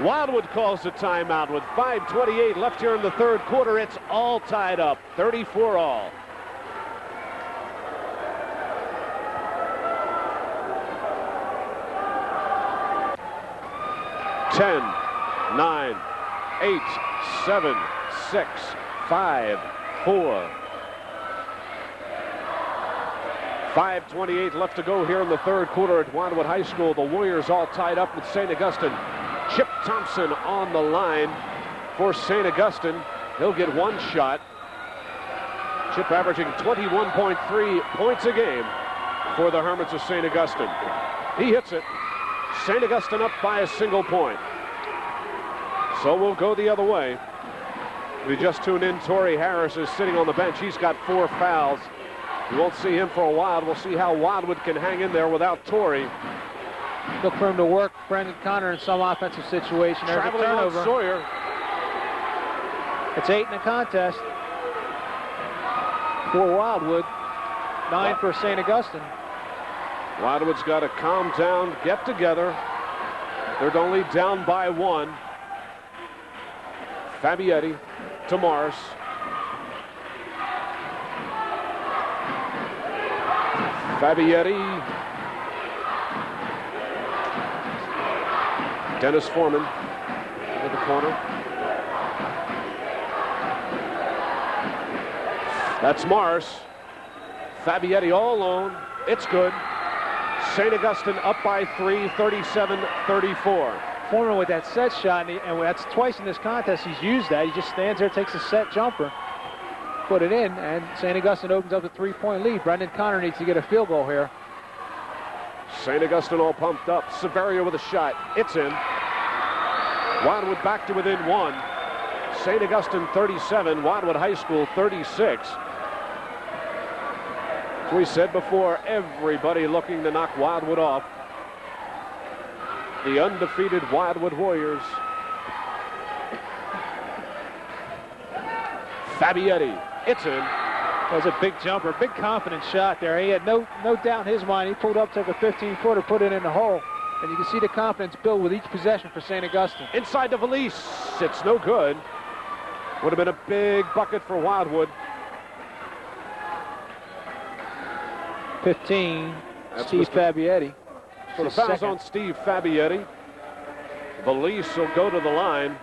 Wildwood calls a timeout with 5:28 left here in the third quarter. It's all tied up, 34 all. Ten, 9, 8, 7, 6, 5, 4. 5:28 left to go here in the third quarter at Wildwood High School. The Warriors all tied up with St. Augustine. Chip Thompson on the line for St. Augustine. He'll get one shot. Chip averaging 21.3 points a game for the Hermits of St. Augustine. He hits it. St. Augustine up by a single point. So we'll go the other way. We just tuned in. Torrey Harris is sitting on the bench. He's got 4 fouls. We won't see him for a while. We'll see how Wildwood can hang in there without Torrey. Look for him to work Brendan Connor in some offensive situation. There's a turnover. On Sawyer. It's 8 in the contest for Wildwood, 9 for St. Augustine. Wildwood's got to calm down, get together. They're only down by 1. Fabietti to Morris. Fabietti. Dennis Foreman in the corner. That's Morris. Fabietti all alone. It's good. St. Augustine up by 3, 37-34. Foreman with that set shot, and that's twice in this contest he's used that. He just stands there, takes a set jumper, put it in, and St. Augustine opens up a 3-point lead. Brendan Connor needs to get a field goal here. St. Augustine all pumped up. Severio with a shot. It's in. Wildwood back to within 1. St. Augustine 37, Wildwood High School 36. As we said before, everybody looking to knock Wildwood off. The undefeated Wildwood Warriors. Fabietti, it's in. That was a big jumper, big confident shot there. He had no doubt in his mind. He pulled up, took a 15-footer, put it in the hole. And you can see the confidence build with each possession for St. Augustine. Inside the valise, it's no good. Would have been a big bucket for Wildwood. 15, Steve Fabietti. So the foul's on Steve Fabietti. Valise will go to the line.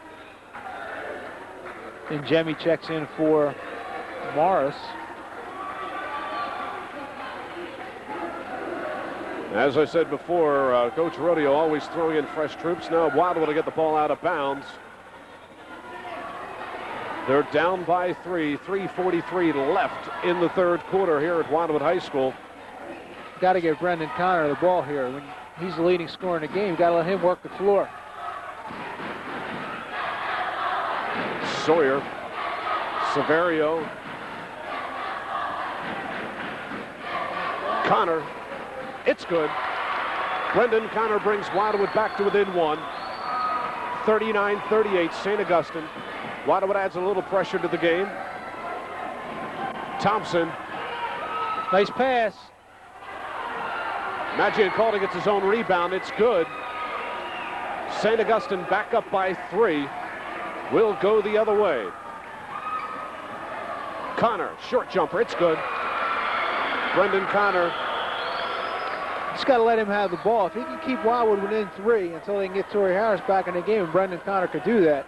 Ingemi checks in for Morris. As I said before, Coach Rodeo always throwing in fresh troops. Now Wildwood will get the ball out of bounds. They're down by 3, 3:43 left in the third quarter here at Wildwood High School. Got to give Brendan Connor the ball here. When he's the leading scorer in the game, got to let him work the floor. Sawyer, Severio, Connor. It's good. Brendan Connor brings Wildwood back to within 1. 39-38, St. Augustine. Wildwood adds a little pressure to the game. Thompson. Nice pass. Maggioncalda gets his own rebound. It's good. St. Augustine back up by 3. Will go the other way. Connor, short jumper. It's good. Brendan Connor. Just got to let him have the ball. If he can keep Wildwood within 3 until they can get Torrey Harris back in the game, and Brendan Connor could do that.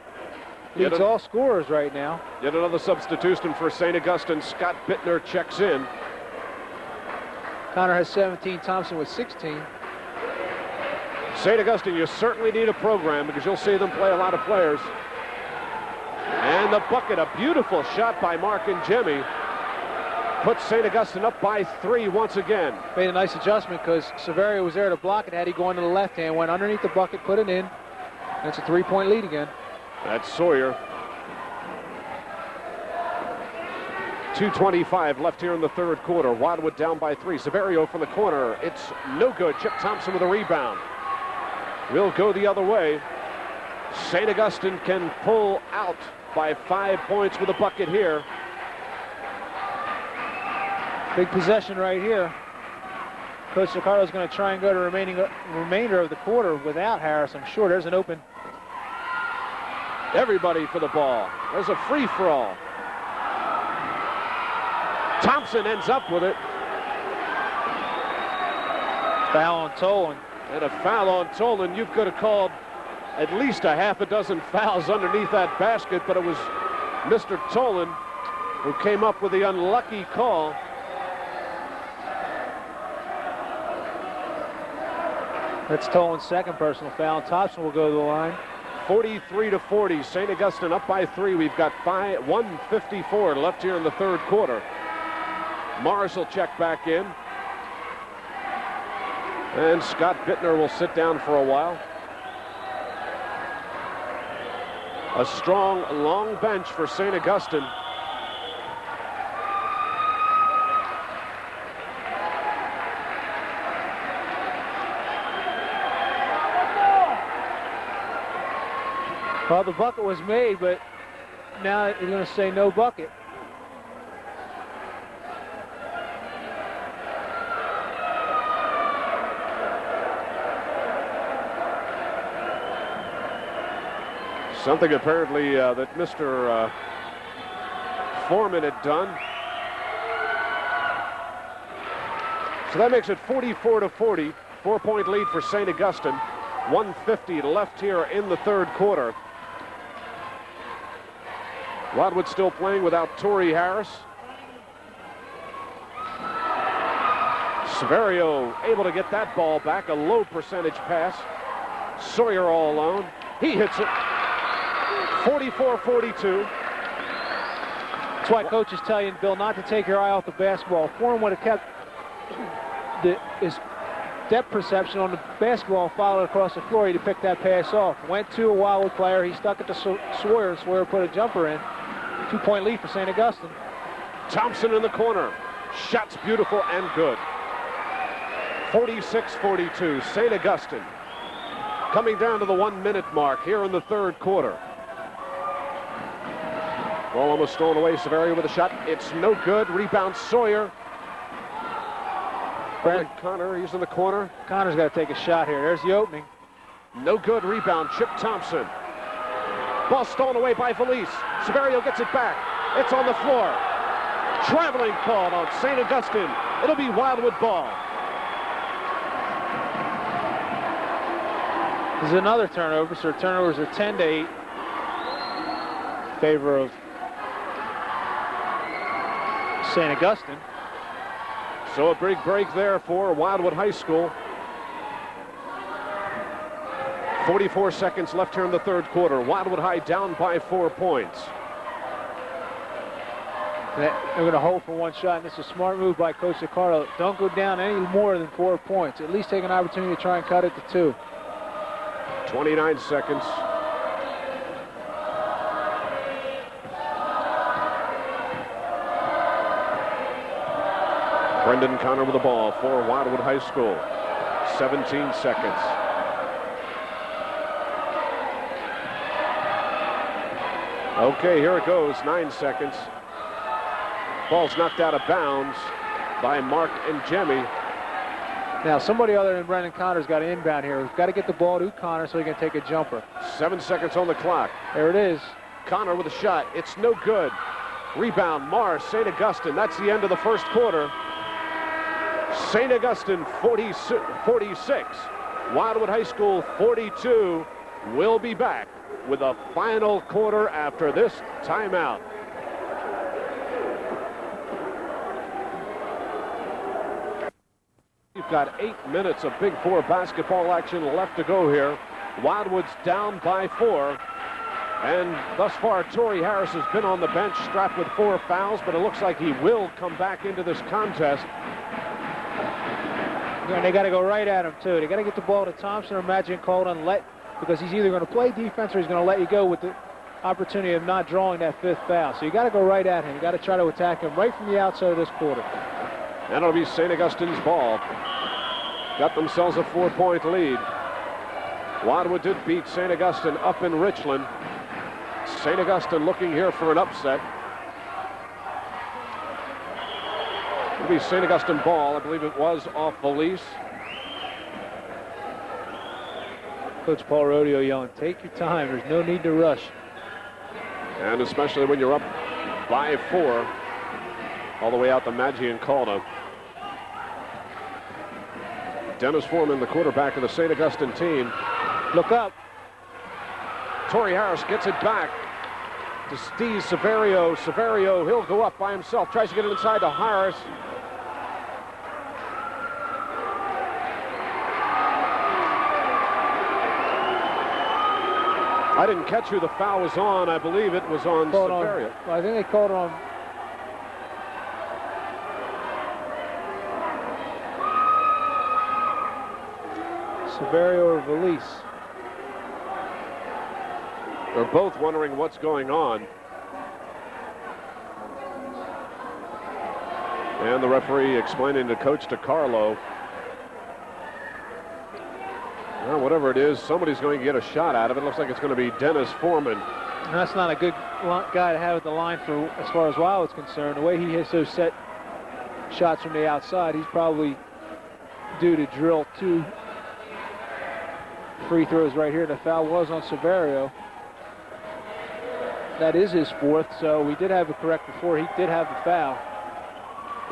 Leads all scorers right now. Yet another substitution for St. Augustine. Scott Bittner checks in. Connor has 17, Thompson with 16. St. Augustine, you certainly need a program because you'll see them play a lot of players. And the bucket, a beautiful shot by Mark Ingemi. Puts St. Augustine up by 3 once again. Made a nice adjustment because Severio was there to block it. Had he gone to the left hand, went underneath the bucket, put it in. And it's a 3-point lead again. That's Sawyer. 2:25 left here in the third quarter. Wildwood down by 3. Severio from the corner. It's no good. Chip Thompson with a rebound. Will go the other way. St. Augustine can pull out by 5 points with a bucket here. Big possession right here. Coach Ricardo is going to try and go to remainder of the quarter without Harris. I'm sure there's an open. Everybody for the ball. There's a free-for-all. Thompson ends up with it. Foul on Tolan. And a foul on Tolan. You could have called at least a half a dozen fouls underneath that basket, but it was Mr. Tolan who came up with the unlucky call. That's Toland's second personal foul. Thompson will go to the line. 43-40. St. Augustine up by 3. We've got 1:54 left here in the third quarter. Morris will check back in. And Scott Bittner will sit down for a while. A strong, long bench for St. Augustine. Well, the bucket was made, but now you're going to say no bucket. Something apparently that Mr. Foreman had done. So that makes it 44-40. 4-point lead for St. Augustine. 1:50 left here in the third quarter. Wildwood still playing without Torrey Harris. Severio able to get that ball back. A low percentage pass. Sawyer all alone. He hits it. 44-42. That's why coaches tell you, Bill, not to take your eye off the basketball. Foreman would have kept his depth perception on the basketball, followed across the floor. He'd pick that pass off. Went to a Wildwood player. He stuck it to Sawyer. Sawyer put a jumper in. 2-point lead for St. Augustine. Thompson in the corner. Shots beautiful and good. 46-42. St. Augustine coming down to the 1-minute mark here in the third quarter. Ball almost stolen away. Severio with a shot. It's no good. Rebound Sawyer. Brad Connor, he's in the corner. Connor's got to take a shot here. There's the opening. No good. Rebound. Chip Thompson. Ball stolen away by Felice. Severio gets it back. It's on the floor. Traveling called on St. Augustine. It'll be Wildwood ball. This is another turnover, so turnovers are 10-8 in favor of St. Augustine. So a big break there for Wildwood High School. 44 seconds left here in the third quarter. Wildwood High down by 4 points. They're going to hold for one shot, and it's a smart move by Coach Ricardo. Don't go down any more than 4 points. At least take an opportunity to try and cut it to 2. 29 seconds. Brendan Connor with the ball for Wildwood High School. 17 seconds. Okay, here it goes. 9 seconds. Ball's knocked out of bounds by Mark Ingemi. Now, somebody other than Brendan Connor's got an inbound here. We've got to get the ball to Connor so he can take a jumper. 7 seconds on the clock. There it is. Connor with a shot. It's no good. Rebound, Mars, St. Augustine. That's the end of the first quarter. St. Augustine 46. Wildwood High School 42. We'll be back with a final quarter after this timeout. We've got 8 minutes of Big Four basketball action left to go here. Wildwood's down by 4. And thus far, Torrey Harris has been on the bench strapped with 4 fouls, but it looks like he will come back into this contest. And they got to go right at him, too. They got to get the ball to Thompson or Maggioncalda and because he's either going to play defense or he's going to let you go with the opportunity of not drawing that 5th foul. So you got to go right at him. You got to try to attack him right from the outside of this quarter. And it'll be St. Augustine's ball. Got themselves a 4-point lead. Wildwood did beat St. Augustine up in Richland. St. Augustine looking here for an upset. It'll be St. Augustine ball. I believe it was off Felice. Coach Paul Rodeo yelling, take your time. There's no need to rush. And especially when you're up by 4, all the way out to Maggioncalda. Dennis Foreman, the quarterback of the St. Augustine team. Look up. Torrey Harris gets it back. to Steve Severio. Severio, he'll go up by himself. Tries to get it inside to Harris. I didn't catch who the foul was on. I believe it was on Severio. I think they called on. Severio or Valise. They're both wondering what's going on. And the referee explaining to Coach DiCarlo, well, whatever it is, somebody's going to get a shot out of it. Looks like it's going to be Dennis Foreman. And that's not a good guy to have at the line for as far as Wildwood's concerned. The way he has those set shots from the outside, he's probably due to drill 2 free throws right here. The foul was on Severio. That is his 4th, so we did have it correct before. He did have the foul.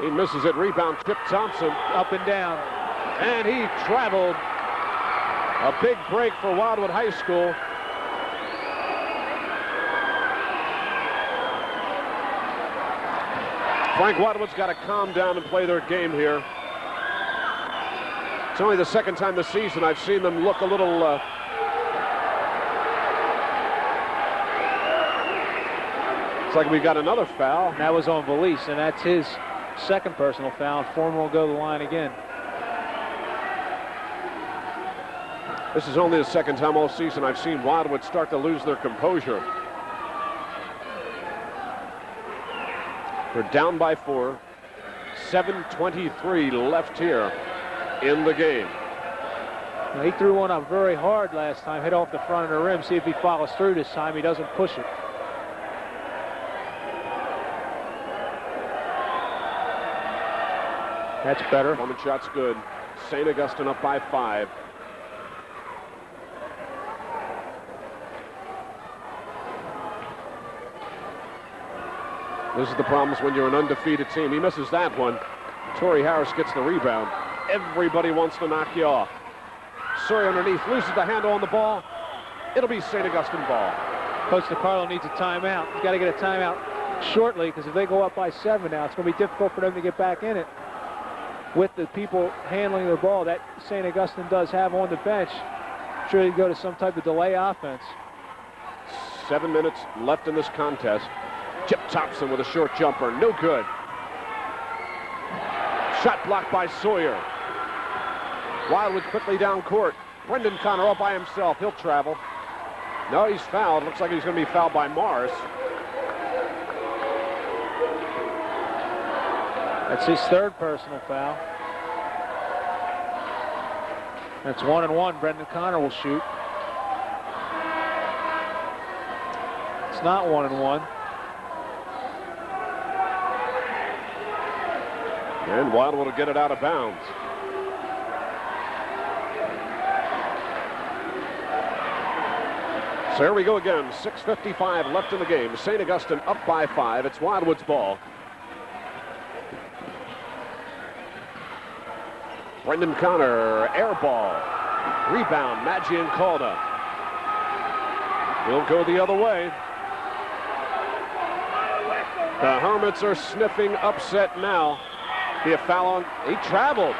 He misses it. Rebound, Chip Thompson. Up and down. And he traveled. A big break for Wildwood High School. Frank Wildwood's got to calm down and play their game here. It's only the second time this season I've seen them look a little it's like we got another foul. And that was on Valise, and that's his 2nd personal foul. Foreman will go to the line again. This is only the second time all season I've seen Wildwood start to lose their composure. They're down by 4. 7:23 left here in the game. Now, he threw one up very hard last time, hit off the front of the rim. See if he follows through this time. He doesn't push it. That's better. Moment shot's good. St. Augustine up by 5. This is the problems when you're an undefeated team. He misses that one. Torrey Harris gets the rebound. Everybody wants to knock you off. Sawyer underneath, loses the handle on the ball. It'll be St. Augustine ball. Coach DiCarlo needs a timeout. He's got to get a timeout shortly, because if they go up by 7 now, it's going to be difficult for them to get back in it. With the people handling the ball that St. Augustine does have on the bench, sure they go to some type of delay offense. 7 minutes left in this contest. Chip Thompson with a short jumper, no good. Shot blocked by Sawyer. Wildwood quickly down court. Brendan Connor all by himself. He'll travel. No, he's fouled. Looks like he's going to be fouled by Morris. That's his 3rd personal foul. That's 1-1. Brendan Connor will shoot. It's not 1-1. And Wildwood will get it out of bounds. So here we go again. 6:55 left in the game. St. Augustine up by 5. It's Wildwood's ball. Brendan Connor, air ball. Rebound, Maggioncalda. He'll go the other way. The Hermits are sniffing upset now. Be a foul on, he traveled.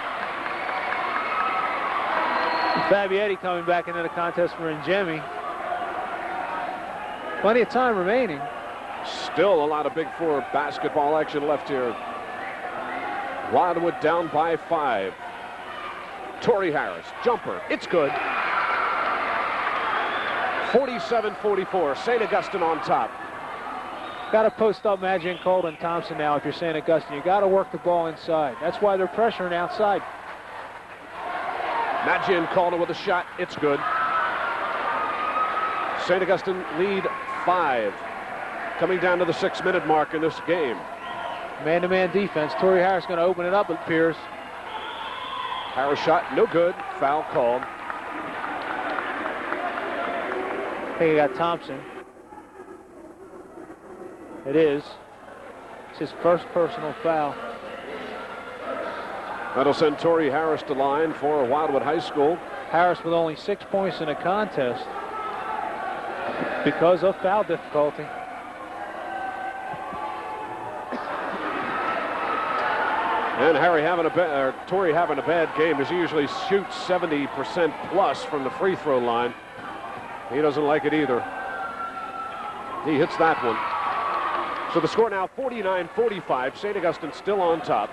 Fabietti coming back into the contest for Ingemi. Plenty of time remaining. Still a lot of Big 4 basketball action left here. Wildwood down by 5. Torrey Harris, jumper, it's good. 47-44, St. Augustine on top. Got to post up Maggioncalda and Thompson now if you're St. Augustine. You got to work the ball inside. That's why they're pressuring outside. Maggioncalda with a shot, it's good. St. Augustine lead 5. Coming down to the 6-minute mark in this game. Man-to-man defense. Torrey Harris going to open it up, it appears. Harris shot, no good. Foul called. I think he got Thompson. It is. It's his 1st personal foul. That'll send Torrey Harris to line for Wildwood High School. Harris with only 6 points in a contest because of foul difficulty. And Torrey having a bad game, as he usually shoots 70% plus from the free throw line. He doesn't like it either. He hits that one. So the score now 49-45. St. Augustine still on top.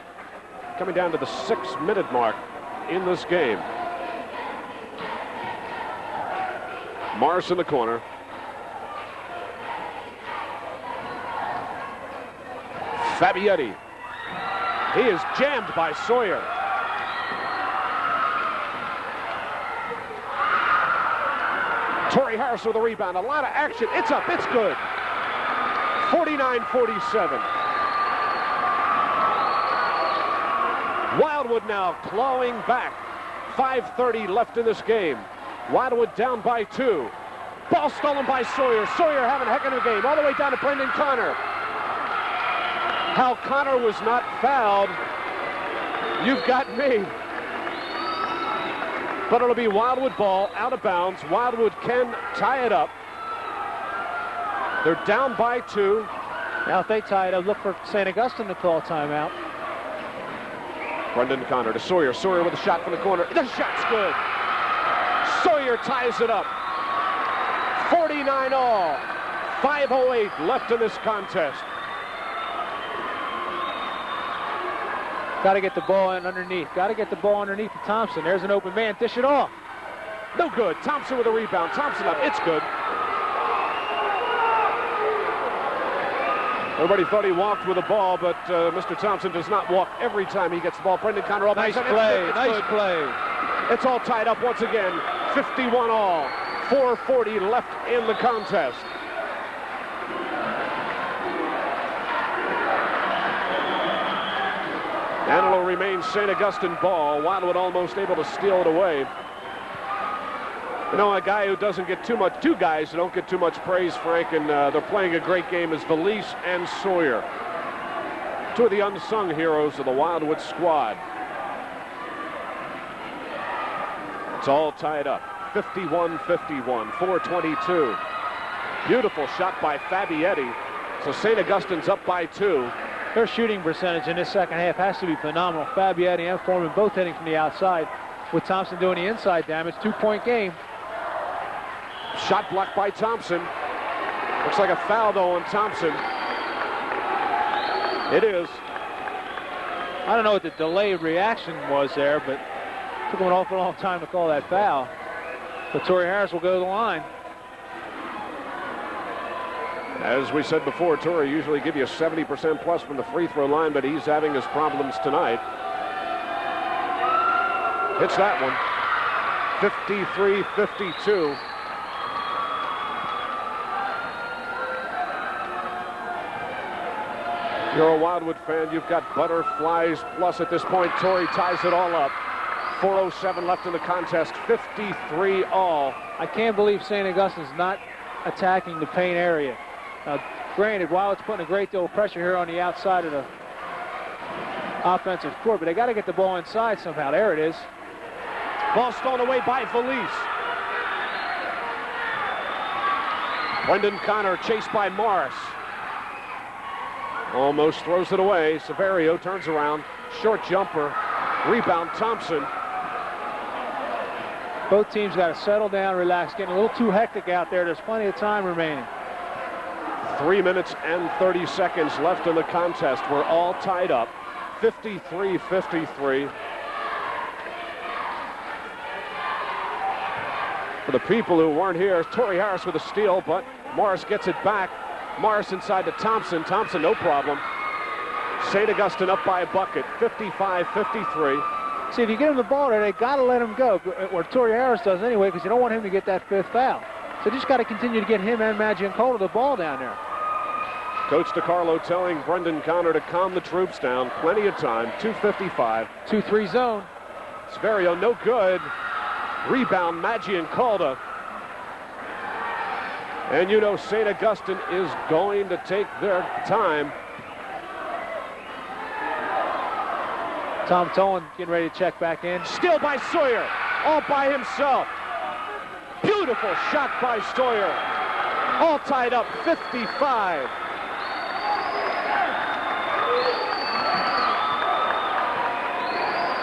Coming down to the 6-minute mark in this game. Morris in the corner. Fabietti. He is jammed by Sawyer. Torrey Harris with a rebound. A lot of action. It's up. It's good. 49-47. Wildwood now clawing back. 5:30 left in this game. Wildwood down by 2. Ball stolen by Sawyer. Sawyer having a heck of a game. All the way down to Brendan Connor. How Connor was not fouled, you've got me. But it'll be Wildwood ball out of bounds. Wildwood can tie it up. They're down by 2. Now if they tie it up, look for St. Augustine to call timeout. Brendan Connor to Sawyer. Sawyer with a shot from the corner. The shot's good. Sawyer ties it up. 49 all. 5:08 left in this contest. Got to get the ball in underneath. Got to get the ball underneath to Thompson. There's an open man. Dish it off. No good. Thompson with a rebound. Thompson up. It's good. Everybody thought he walked with the ball, but Mr. Thompson does not walk every time he gets the ball. Brendan Connor up. Nice play. Nice play. It's all tied up once again. 51 all. 4:40 left in the contest. And it'll remain St. Augustine ball. Wildwood almost able to steal it away. You know, a guy who doesn't get too much, 2 guys who don't get too much praise, Frank, and they're playing a great game, is Valise and Sawyer. 2 of the unsung heroes of the Wildwood squad. It's all tied up. 51-51, 4:22. Beautiful shot by Fabietti. So St. Augustine's up by 2. Their shooting percentage in this second half has to be phenomenal. Fabietti and Foreman both hitting from the outside, with Thompson doing the inside damage. 2-point game. Shot blocked by Thompson. Looks like a foul, though, on Thompson. It is. I don't know what the delayed reaction was there, but it took him an awful long time to call that foul. But Torrey Harris will go to the line. As we said before, Torrey usually give you a 70% plus from the free throw line, but he's having his problems tonight. Hits that one. 53-52. You're a Wildwood fan. You've got butterflies plus at this point. Torrey ties it all up. 4:07 left in the contest. 53 all. I can't believe St. Augustine's not attacking the paint area. Now, granted, Wildwood's putting a great deal of pressure here on the outside of the offensive court, but they got to get the ball inside somehow. There it is. Ball stolen away by Valise. Brendan Connor chased by Morris. Almost throws it away. Severio turns around. Short jumper. Rebound Thompson. Both teams got to settle down, relax, getting a little too hectic out there. There's plenty of time remaining. 3 minutes and 30 seconds left in the contest. We're all tied up. 53-53. For the people who weren't here, Torrey Harris with a steal, but Morris gets it back. Morris inside to Thompson. Thompson, no problem. St. Augustine up by a bucket, 55-53. See, if you get him the ball there, they got to let him go, or Torrey Harris does anyway, because you don't want him to get that 5th foul. So just got to continue to get him and Maggioncalda the ball down there. Coach DiCarlo telling Brendan Connor to calm the troops down. Plenty of time. 2:55. 2-3 zone. Severio, no good. Rebound, Maggioncalda. And you know St. Augustine is going to take their time. Tom Tolan getting ready to check back in. Steal by Sawyer, all by himself. Beautiful shot by Sawyer. All tied up, 55.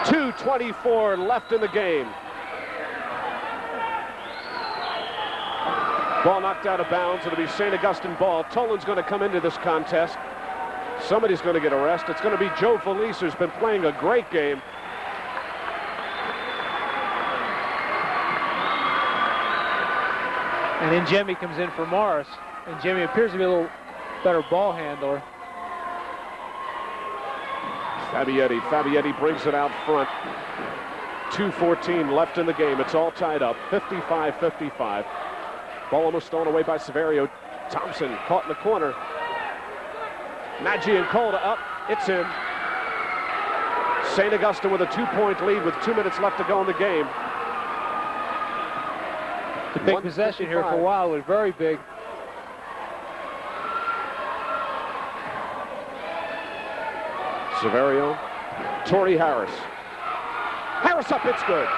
2:24 left in the game. Ball knocked out of bounds. It'll be St. Augustine ball. Tolan's going to come into this contest. Somebody's going to get arrested. It's going to be Joe Felice, who's been playing a great game. And Ingemi comes in for Morris. Ingemi appears to be a little better ball handler. Fabietti brings it out front. 2:14 left in the game. It's all tied up. 55-55. Ball almost stolen away by Severio. Thompson caught in the corner. Maggioncalda up. It's in. St. Augustine with a 2-point lead with 2 minutes left to go in the game. It's a big possession here for Wildwood. Very big. Severio. Torrey Harris. Harris up. It's good.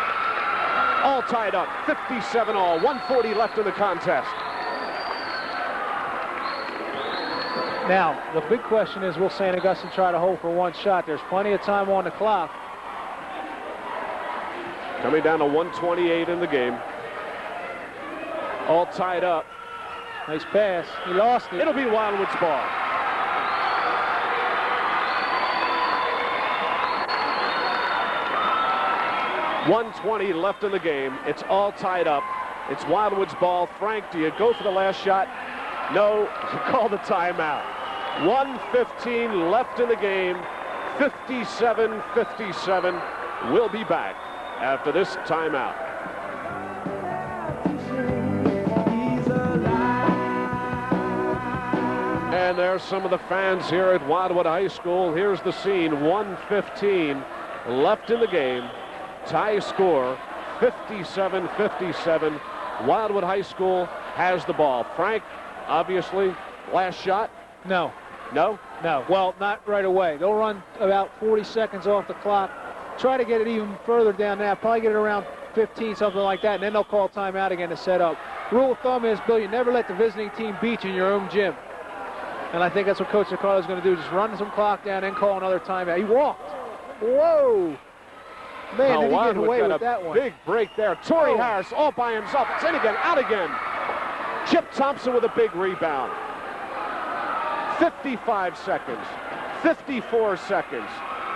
All tied up. 57 all. 1:40 left in the contest. Now, the big question is, will St. Augustine try to hold for one shot? There's plenty of time on the clock. Coming down to 1:28 in the game. All tied up. Nice pass. He lost it. It'll be Wildwood's ball. .120 left in the game. It's all tied up. It's Wildwood's ball. Frank, do you go for the last shot? No, you call the timeout. 1:15 left in the game. 57-57. We'll be back after this timeout. And there's some of the fans here at Wildwood High School. Here's the scene. 1:15 left in the game. Tie score, 57-57. Wildwood High School has the ball. Frank, obviously, last shot? No. No? No. Well, not right away. They'll run about 40 seconds off the clock. Try to get it even further down now. Probably get it around 15, something like that, and then they'll call timeout again to set up. Rule of thumb is, Bill, you never let the visiting team beat you in your own gym. And I think that's what Coach Ricardo is going to do. Just run some clock down and call another timeout. He walked. Whoa. Man, did he get away with that one. Big break there. Torrey Harris all by himself. It's in again, out again. Chip Thompson with a big rebound. 55 seconds. 54 seconds.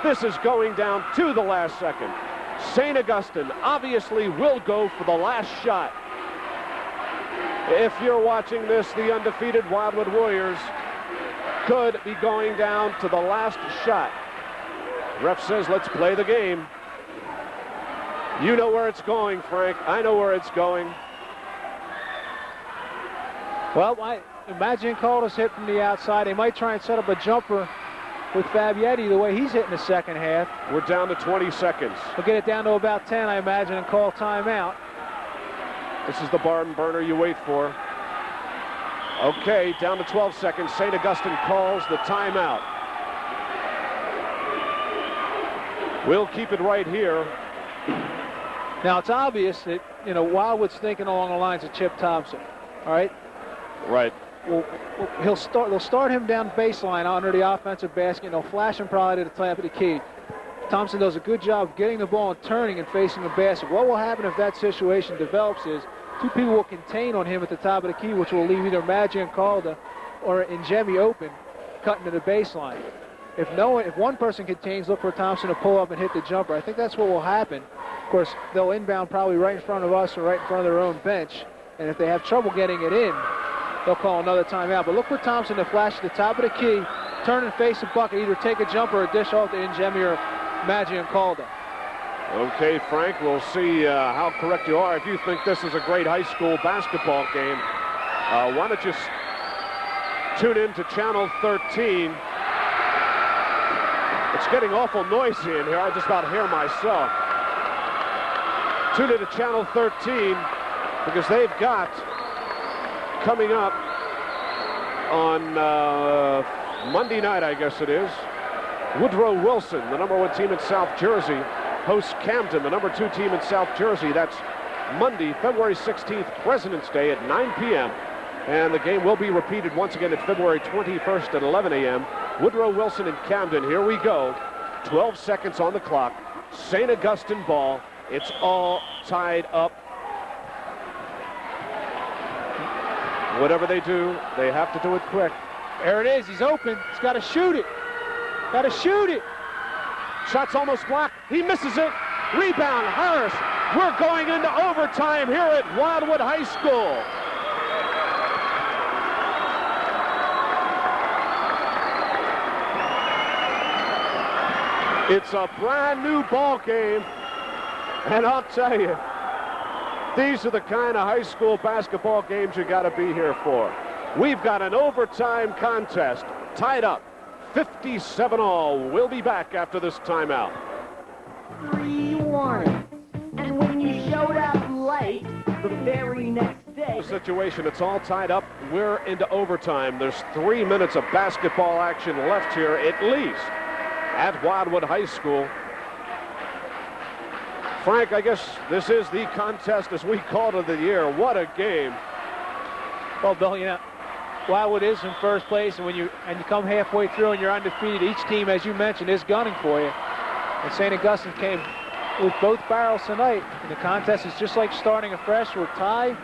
This is going down to the last second. St. Augustine obviously will go for the last shot. If you're watching this, the undefeated Wildwood Warriors could be going down to the last shot. Ref says, let's play the game. You know where it's going, Frank. I know where it's going. Well, Maggioncalda's hit from the outside. They might try and set up a jumper with Fabietti the way he's hitting the second half. We're down to 20 seconds. We'll get it down to about 10, I imagine, and call timeout. This is the barn burner you wait for. Okay, down to 12 seconds. St. Augustine calls the timeout. We'll keep it right here. Now, it's obvious that, Wildwood's thinking along the lines of Chip Thompson, all right? Right. Well, they'll start him down baseline under the offensive basket, and they'll flash him probably to the top of the key. Thompson does a good job of getting the ball and turning and facing the basket. What will happen if that situation develops is two people will contain on him at the top of the key, which will leave either Maggioncalda or Ingemi open, cutting to the baseline. If one person contains, look for Thompson to pull up and hit the jumper. I think that's what will happen. Of course, they'll inbound probably right in front of us or right in front of their own bench. And if they have trouble getting it in, they'll call another timeout. But look for Thompson to flash at the top of the key, turn and face the bucket, either take a jumper or dish off to Ingemi or Maggioncalda. Okay, Frank, we'll see how correct you are. If you think this is a great high school basketball game, why don't you tune in to Channel 13. It's getting awful noisy in here. I just about hear myself. Tune in to Channel 13 because they've got coming up on Monday night, I guess it is, Woodrow Wilson, the #1 team in South Jersey, hosts Camden, the #2 team in South Jersey. That's Monday, February 16th, President's Day at 9 p.m. And the game will be repeated once again at February 21st at 11 a.m. Woodrow Wilson and Camden, here we go. 12 seconds on the clock. St. Augustine ball. It's all tied up. Whatever they do, they have to do it quick. There it is. He's open. He's got to shoot it. Got to shoot it. Shot's almost blocked. He misses it. Rebound, Harris. We're going into overtime here at Wildwood High School. It's a brand new ball game, and I'll tell you, these are the kind of high school basketball games you got to be here for. We've got an overtime contest tied up, 57 all. We'll be back after this timeout. 3-1. And when you showed up late the very next day. Situation, it's all tied up. We're into overtime. There's 3 minutes of basketball action left here at least at Wildwood High School. Frank, I guess this is the contest as we call it of the year. What a game. Well, Bill, you know, Wildwood is in first place, and when you come halfway through and you're undefeated, each team, as you mentioned, is gunning for you. And St. Augustine came with both barrels tonight. And the contest is just like starting afresh. We're tied.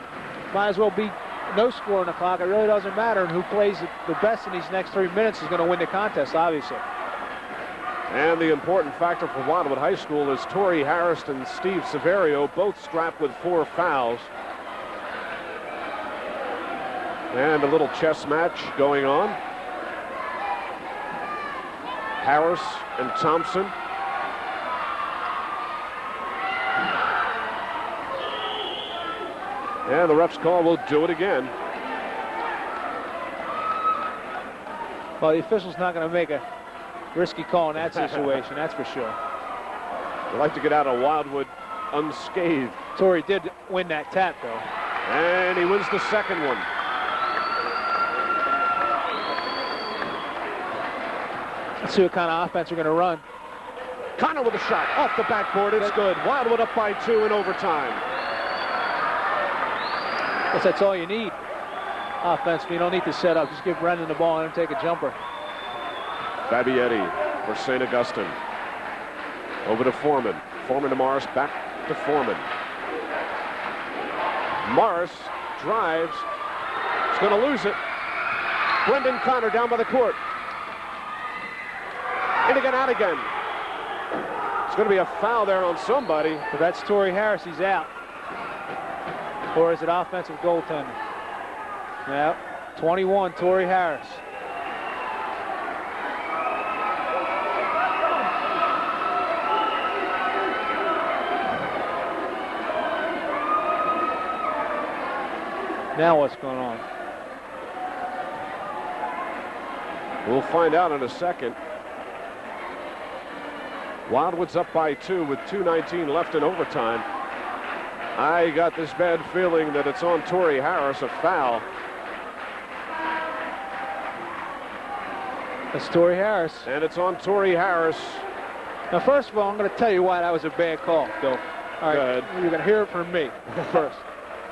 Might as well be no score on the clock. It really doesn't matter. And who plays the best in these next 3 minutes is going to win the contest, obviously. And the important factor for Wildwood High School is Torrey Harris and Steve Severio, both strapped with 4 fouls. And a little chess match going on. Harris and Thompson. And the ref's call will do it again. Well, the official's not going to make a risky call in that situation, that's for sure. They like to get out of Wildwood unscathed. Torrey did win that tap, though. And he wins the second one. Let's see what kind of offense we're going to run. Connor with a shot off the backboard. It's good. Wildwood up by 2 in overtime. Guess that's all you need. Offense, you don't need to set up. Just give Brendan the ball and let him take a jumper. Fabietti for St. Augustine. Over to Foreman. Foreman to Morris. Back to Foreman. Morris drives. He's going to lose it. Brendan Connor down by the court. In again, out again. It's going to be a foul there on somebody. But that's Torrey Harris. He's out. Or is it offensive goaltending? Yeah, 21, Torrey Harris. Now what's going on? We'll find out in a second. Wildwood's up by 2 with 2:19 left in overtime. I got this bad feeling that it's on Torrey Harris, a foul. That's Torrey Harris. And it's on Torrey Harris. Now, first of all, I'm going to tell you why that was a bad call, Bill. All right, Go ahead. you're going to hear it from me first.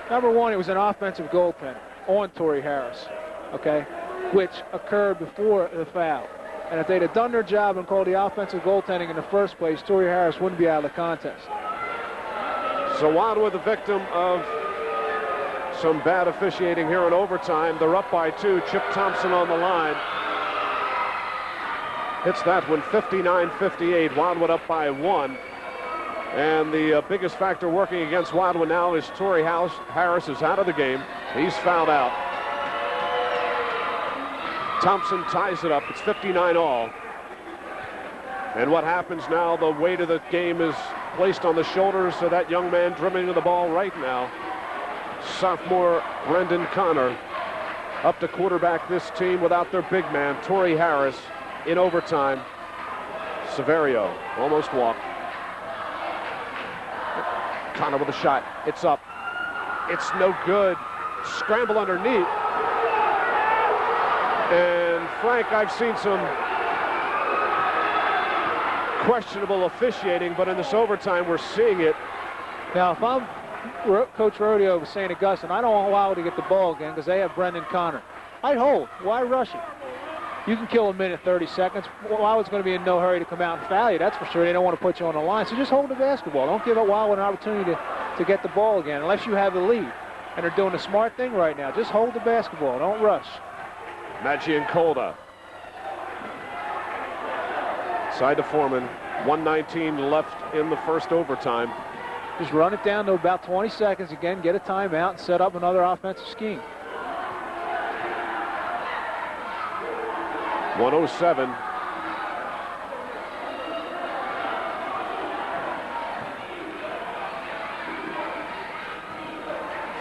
Number one, it was an offensive goaltender on Torrey Harris, okay, which occurred before the foul. And if they'd have done their job and called the offensive goaltending in the first place, Torrey Harris wouldn't be out of the contest. So Wildwood the victim of some bad officiating here in overtime. They're up by 2. Chip Thompson on the line. Hits that one, 59-58. Wildwood up by 1. And the biggest factor working against Wildwood now is Torrey Harris is out of the game. He's fouled out. Thompson ties it up. It's 59 all. And what happens now, the weight of the game is placed on the shoulders of that young man dribbling the ball right now. Sophomore Brendan Connor up to quarterback this team without their big man, Torrey Harris, in overtime. Severio almost walked. Connor with a shot. It's up. It's no good. Scramble underneath. And Frank, I've seen some questionable officiating, but in this overtime, we're seeing it. Now, if I'm Coach Rodeo of St. Augustine, I don't allow to get the ball again because they have Brendan Connor. I'd hold. Why rush it? You can kill a minute 30 seconds. Wildwood's going to be in no hurry to come out and foul you, that's for sure. They don't want to put you on the line, so just hold the basketball. Don't give Wildwood an opportunity to get the ball again unless you have the lead. And they're doing the smart thing right now. Just hold the basketball. Don't rush. Maggioncalda. Side to Foreman. 1:19 left in the first overtime. Just run it down to about 20 seconds. Again, get a timeout and set up another offensive scheme. 1:07.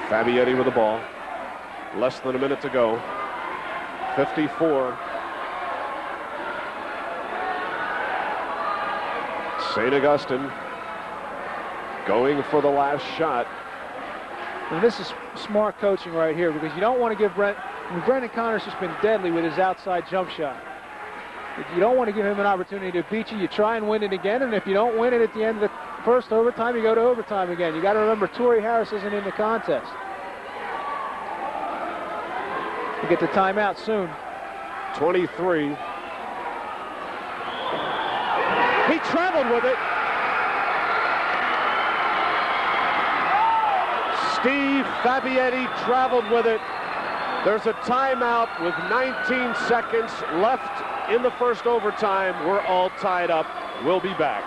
Fabietti with the ball. Less than a minute to go. 54. St. Augustine going for the last shot. And this is smart coaching right here, because you don't want to give Brendan Connor's just been deadly with his outside jump shot. If you don't want to give him an opportunity to beat you, you try and win it again, and if you don't win it at the end of the first overtime, you go to overtime again. You got to remember, Torrey Harris isn't in the contest. You get the timeout soon. 23. He traveled with it. Steve Fabietti traveled with it. There's a timeout with 19 seconds left in the first overtime. We're all tied up. We'll be back.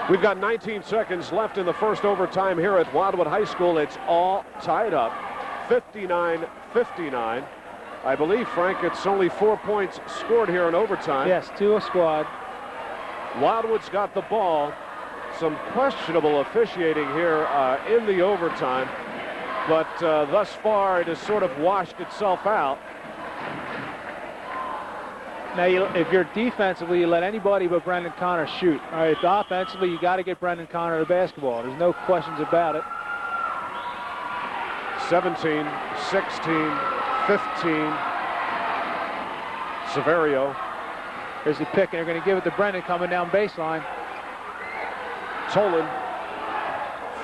We've got 19 seconds left in the first overtime here at Wildwood High School. It's all tied up, 59-59. I believe, Frank, it's only 4 points scored here in overtime. Yes, 2 a squad. Wildwood's got the ball. Some questionable officiating here in the overtime, but thus far it has sort of washed itself out. Now, if you're defensively, you let anybody but Brendan Connor shoot. All right, offensively, you got to get Brendan Connor the basketball. There's no questions about it. 17, 16, 15. Severio. Here's the pick, and they're going to give it to Brendan coming down baseline. Tolan.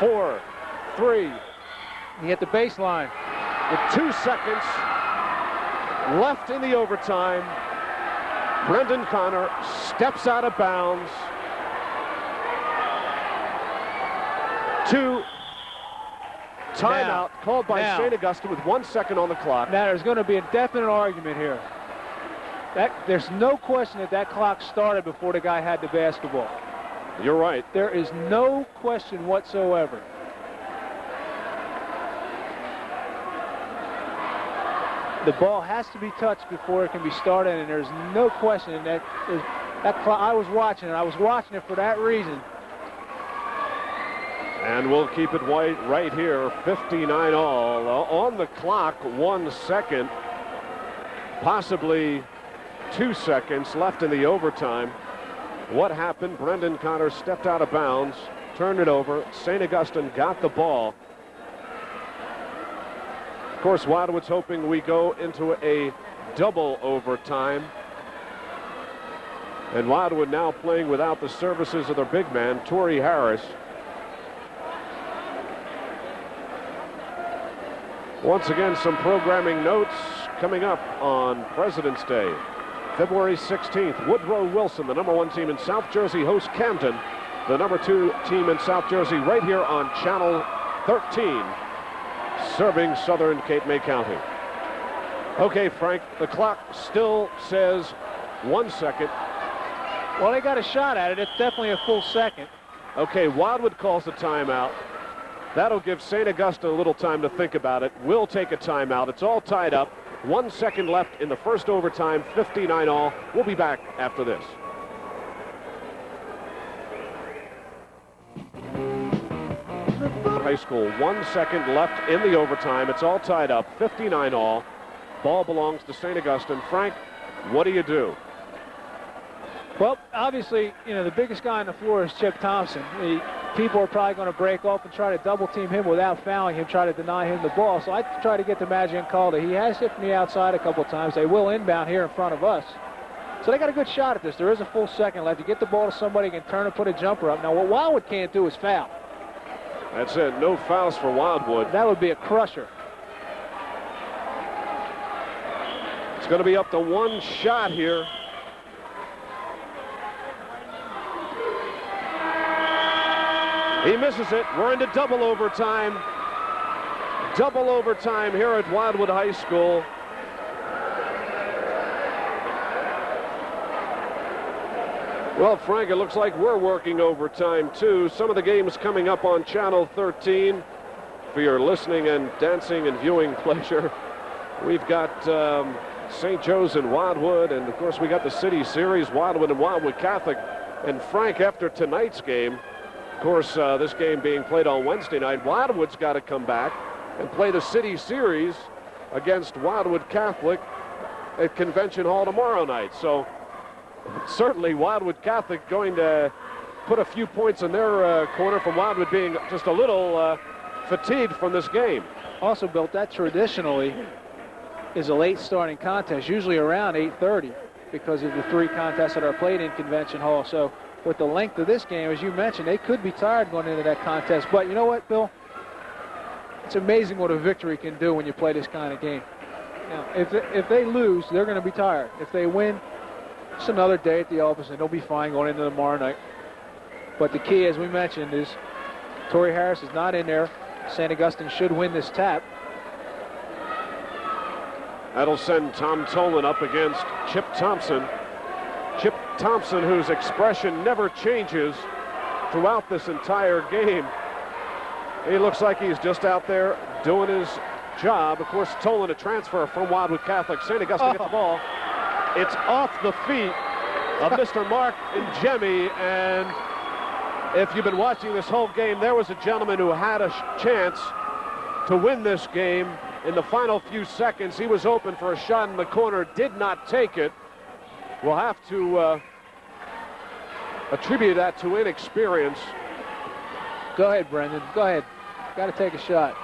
4, 3. You hit the baseline. With 2 seconds left in the overtime, Brendan Connor steps out of bounds. 2. Timeout called by St. Augustine with 1 second on the clock. Now, there's going to be a definite argument here. There's no question that clock started before the guy had the basketball. You're right. There is no question whatsoever. The ball has to be touched before it can be started, and there's no question that clock. I was watching it for that reason. And we'll keep it right here, 59 all. On the clock, 1 second, possibly 2 seconds left in the overtime. What happened? Brendan Connor stepped out of bounds, turned it over. St. Augustine got the ball. Of course, Wildwood's hoping we go into a double overtime. And Wildwood now playing without the services of their big man, Torrey Harris. Once again, some programming notes coming up on President's Day. February 16th, Woodrow Wilson, the #1 team in South Jersey, hosts Camden, the #2 team in South Jersey, right here on Channel 13, serving southern Cape May County. Okay, Frank, the clock still says 1 second. Well, they got a shot at it. It's definitely a full second. Okay, Wildwood calls a timeout. That'll give St. Augustine a little time to think about it. We'll take a timeout. It's all tied up. 1 second left in the first overtime, 59 all. We'll be back after this. High School, 1 second left in the overtime. It's all tied up, 59 all. Ball belongs to St. Augustine. Frank, what do you do? Well, obviously, the biggest guy on the floor is Chip Thompson. People are probably going to break off and try to double team him without fouling him, try to deny him the ball. So I try to get to Maggioncalda. He has hit from the outside a couple times. They will inbound here in front of us. So they got a good shot at this. There is a full second left. You get the ball to somebody who can turn and put a jumper up. Now, what Wildwood can't do is foul. That's it. No fouls for Wildwood. That would be a crusher. It's going to be up to one shot here. He misses it. We're into double overtime. Double overtime here at Wildwood High School. Well, Frank, it looks like we're working overtime, too. Some of the games coming up on Channel 13 for your listening and dancing and viewing pleasure. We've got St. Joe's and Wildwood, and, of course, we got the City Series, Wildwood and Wildwood Catholic. And, Frank, after tonight's game, of course, this game being played on Wednesday night, Wildwood's got to come back and play the City Series against Wildwood Catholic at Convention Hall tomorrow night. So, certainly Wildwood Catholic going to put a few points in their corner from Wildwood being just a little fatigued from this game. Also, Bill, that traditionally is a late starting contest, usually around 8:30 because of the 3 contests that are played in Convention Hall. So with the length of this game, as you mentioned, they could be tired going into that contest. But you know what, Bill? It's amazing what a victory can do when you play this kind of game. Now, if they lose, they're going to be tired. If they win, it's another day at the office, and they'll be fine going into tomorrow night. But the key, as we mentioned, is Torrey Harris is not in there. St. Augustine should win this tap. That'll send Tom Tolan up against Chip Thompson. Chip Thompson, whose expression never changes throughout this entire game. He looks like he's just out there doing his job. Of course, Tolan, a transfer from Wildwood Catholic. St. Augustine gets the ball. It's off the feet of Mr. Mark Ingemi, and if you've been watching this whole game, there was a gentleman who had a chance to win this game in the final few seconds. He was open for a shot in the corner, did not take it. We'll have to attribute that to inexperience. Go ahead, Brendan. Go ahead. Got to take a shot.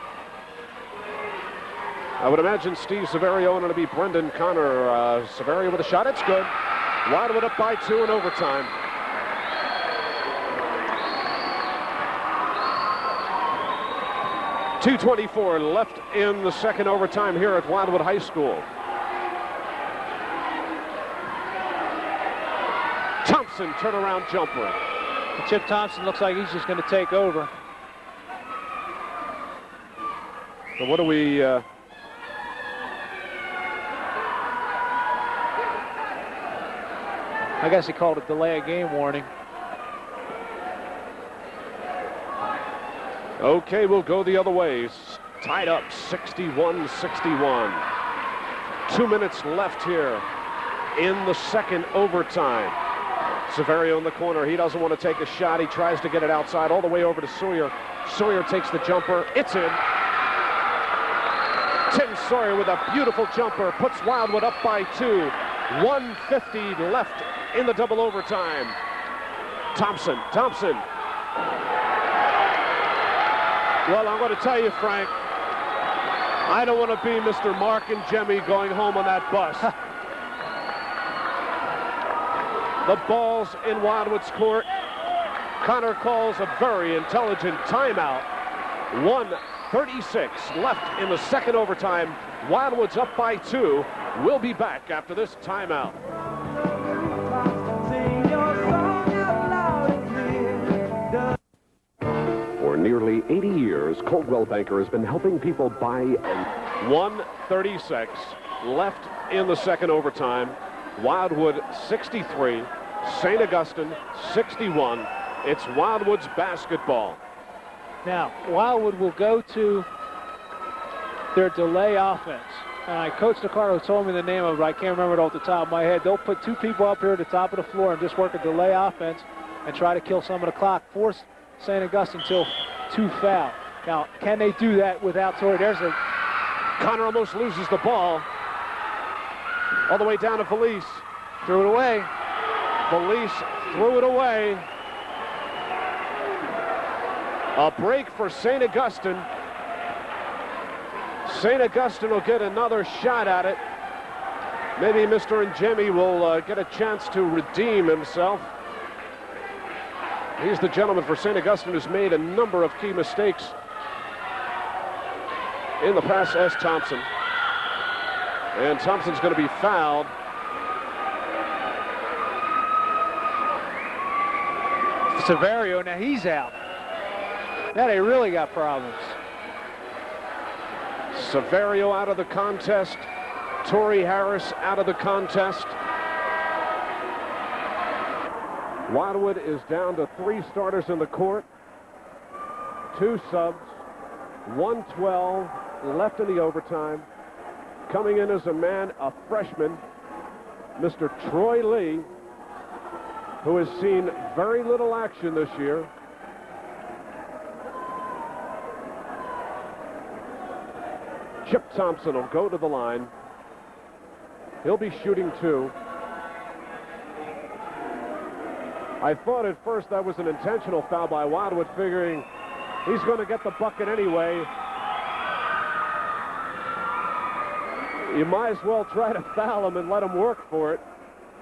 I would imagine Steve Severio and it'll be Brendan Connor. Severio with a shot. It's good. Wildwood up by 2 in overtime. .224 left in the second overtime here at Wildwood High School. Thompson, turnaround jumper. Chip Thompson looks like he's just going to take over. So what do we... I guess he called it delay of game warning. Okay, we'll go the other way. Tied up 61-61. 2 minutes left here in the second overtime. Severio in the corner. He doesn't want to take a shot. He tries to get it outside all the way over to Sawyer. Sawyer takes the jumper. It's in. Tim Sawyer with a beautiful jumper puts Wildwood up by 2. 150 left in the double overtime. Thompson. Well, I'm going to tell you, Frank, I don't want to be Mr. Mark Ingemi going home on that bus. The ball's in Wildwood's court. Connor calls a very intelligent timeout. 1:36 left in the second overtime. Wildwood's up by 2. We'll be back after this timeout. For nearly 80 years, Coldwell Banker has been helping people buy and 1:36 left in the second overtime. Wildwood 63, St. Augustine 61. It's Wildwood's basketball. Now, Wildwood will go to their delay offense. Coach DeCarlo told me the name of it. I can't remember it off the top of my head. They'll put 2 people up here at the top of the floor and just work a delay offense and try to kill some of the clock. Force St. Augustine till 2 foul. Now, can they do that without Torrey? Connor almost loses the ball. All the way down to Felice. Threw it away. Felice threw it away. A break for St. Augustine. St. Augustine will get another shot at it. Maybe Mr. Ingemi will get a chance to redeem himself. He's the gentleman for St. Augustine who's made a number of key mistakes in the pass. S. Thompson. And Thompson's going to be fouled. Severio, now he's out. Now they really got problems. Severio out of the contest. Torrey Harris out of the contest. Wildwood is down to 3 starters in the court, 2 subs, 1:12 left in the overtime. Coming in as a freshman, Mr. Troy Lee, who has seen very little action this year. Chip Thompson will go to the line. He'll be shooting 2. I thought at first that was an intentional foul by Wildwood, figuring he's going to get the bucket anyway. You might as well try to foul him and let him work for it,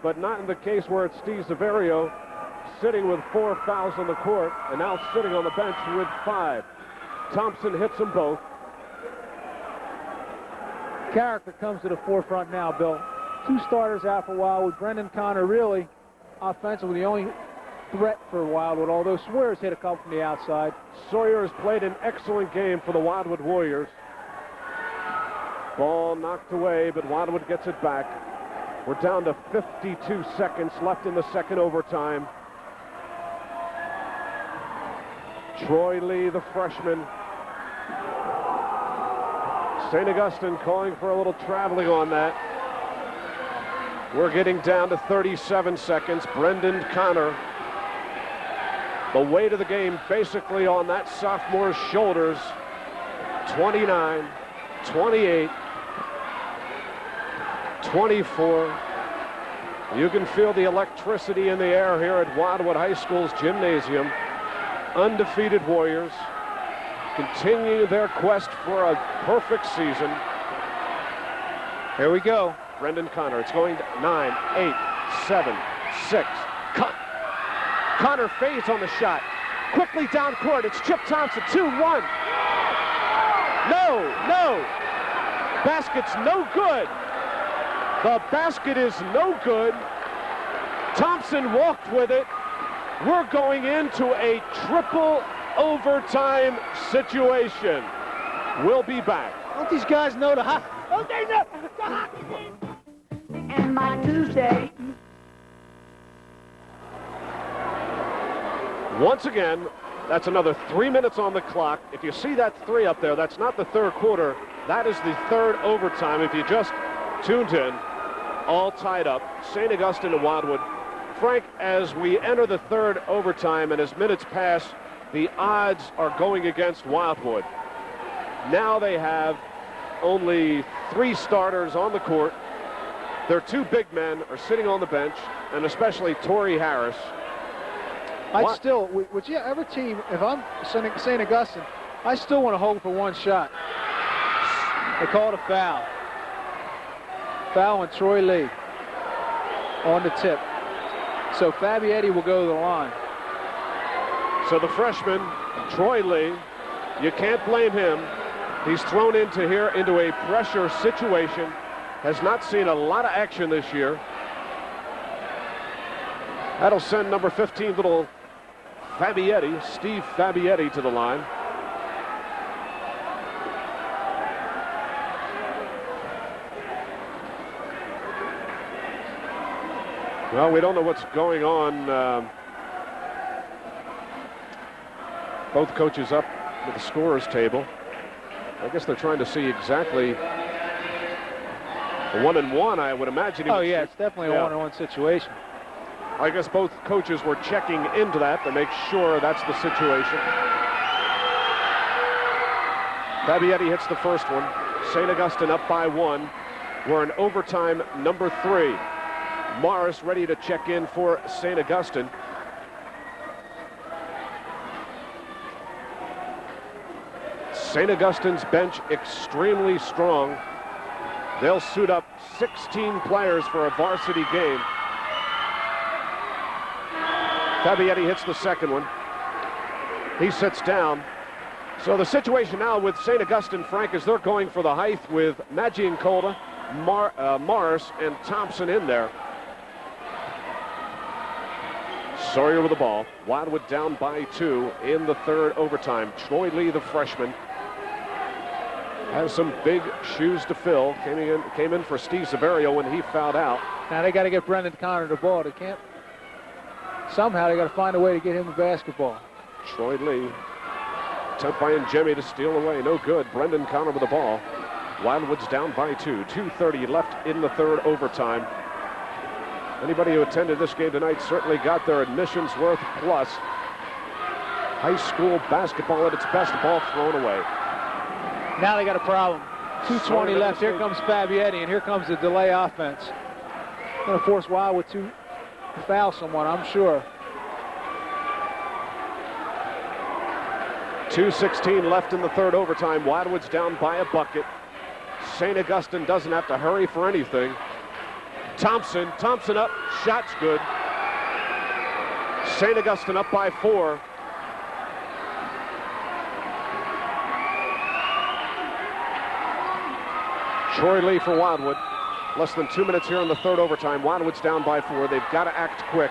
but not in the case where it's Steve Severio sitting with 4 fouls on the court and now sitting on the bench with 5. Thompson hits them both. Character comes to the forefront now, Bill. 2 starters out for Wildwood. Brendan Connor really offensively the only threat for Wildwood, although Sawyer's hit a couple from the outside. Sawyer has played an excellent game for the Wildwood Warriors. Ball knocked away, but Wildwood gets it back. We're down to 52 seconds left in the second overtime. Troy Lee, the freshman. St. Augustine calling for a little traveling on that. We're getting down to 37 seconds. Brendan Connor, the weight of the game basically on that sophomore's shoulders. 29, 28, 24. You can feel the electricity in the air here at Wildwood High School's gymnasium. Undefeated Warriors continue their quest for a perfect season. Here we go. Brendan Connor, it's going to 9, 8, 7, 6. Connor fades on the shot. Quickly down court, it's Chip Thompson, 2-1. No. Basket's no good. The basket is no good. Thompson walked with it. We're going into a triple overtime situation. We'll be back. Don't these guys know the hockey? Don't they know the hockey game? And my Tuesday. Once again, that's another 3 minutes on the clock. If you see that 3 up there, that's not the third quarter. That is the third overtime. If you just tuned in, all tied up. St. Augustine and Wildwood. Frank, as we enter the third overtime and as minutes pass, the odds are going against Wildwood. Now they have only 3 starters on the court. Their 2 big men are sitting on the bench, and especially Torrey Harris. Whichever team, if I'm St. Augustine, I still want to hold for 1 shot. They called a foul. Foul on Troy Lee on the tip. So Fabietti will go to the line. So the freshman, Troy Lee, you can't blame him. He's thrown into a pressure situation. Has not seen a lot of action this year. That'll send number 15, little Fabietti, Steve Fabietti, to the line. Well, we don't know what's going on. Both coaches up with the scorer's table. I guess they're trying to see exactly a 1-and-1, I would imagine. Oh, yeah, it's definitely a 1-on-1 situation. I guess both coaches were checking into that to make sure that's the situation. Fabietti hits the first one. St. Augustine up by 1. We're in overtime number 3. Morris ready to check in for St. Augustine. St. Augustine's bench extremely strong. They'll suit up 16 players for a varsity game. Fabietti hits the second one. He sits down. So the situation now with St. Augustine, Frank, is they're going for the height with Maggioncalda, Morris, and Thompson in there. Sawyer with the ball. Wildwood down by 2 in the third overtime. Troy Lee, the freshman, has some big shoes to fill. Came in for Steve Severio when he fouled out. Now they got to get Brendan Connor the ball. They can't. Somehow they got to find a way to get him the basketball. Troy Lee. Attempt by Ingemi to steal away. No good. Brendan Connor with the ball. Wildwood's down by 2. 2:30 left in the third overtime. Anybody who attended this game tonight certainly got their admissions worth plus. High school basketball at its best, ball thrown away. Now they got a problem. 2:20 left. Here comes Fabietti, and here comes the delay offense. Going to force Wildwood to foul someone, I'm sure. 2:16 left in the third overtime. Wildwood's down by a bucket. St. Augustine doesn't have to hurry for anything. Thompson up, shot's good. St. Augustine up by 4. Troy Lee for Wildwood. Less than 2 minutes here in the third overtime. Wildwood's down by 4. They've got to act quick.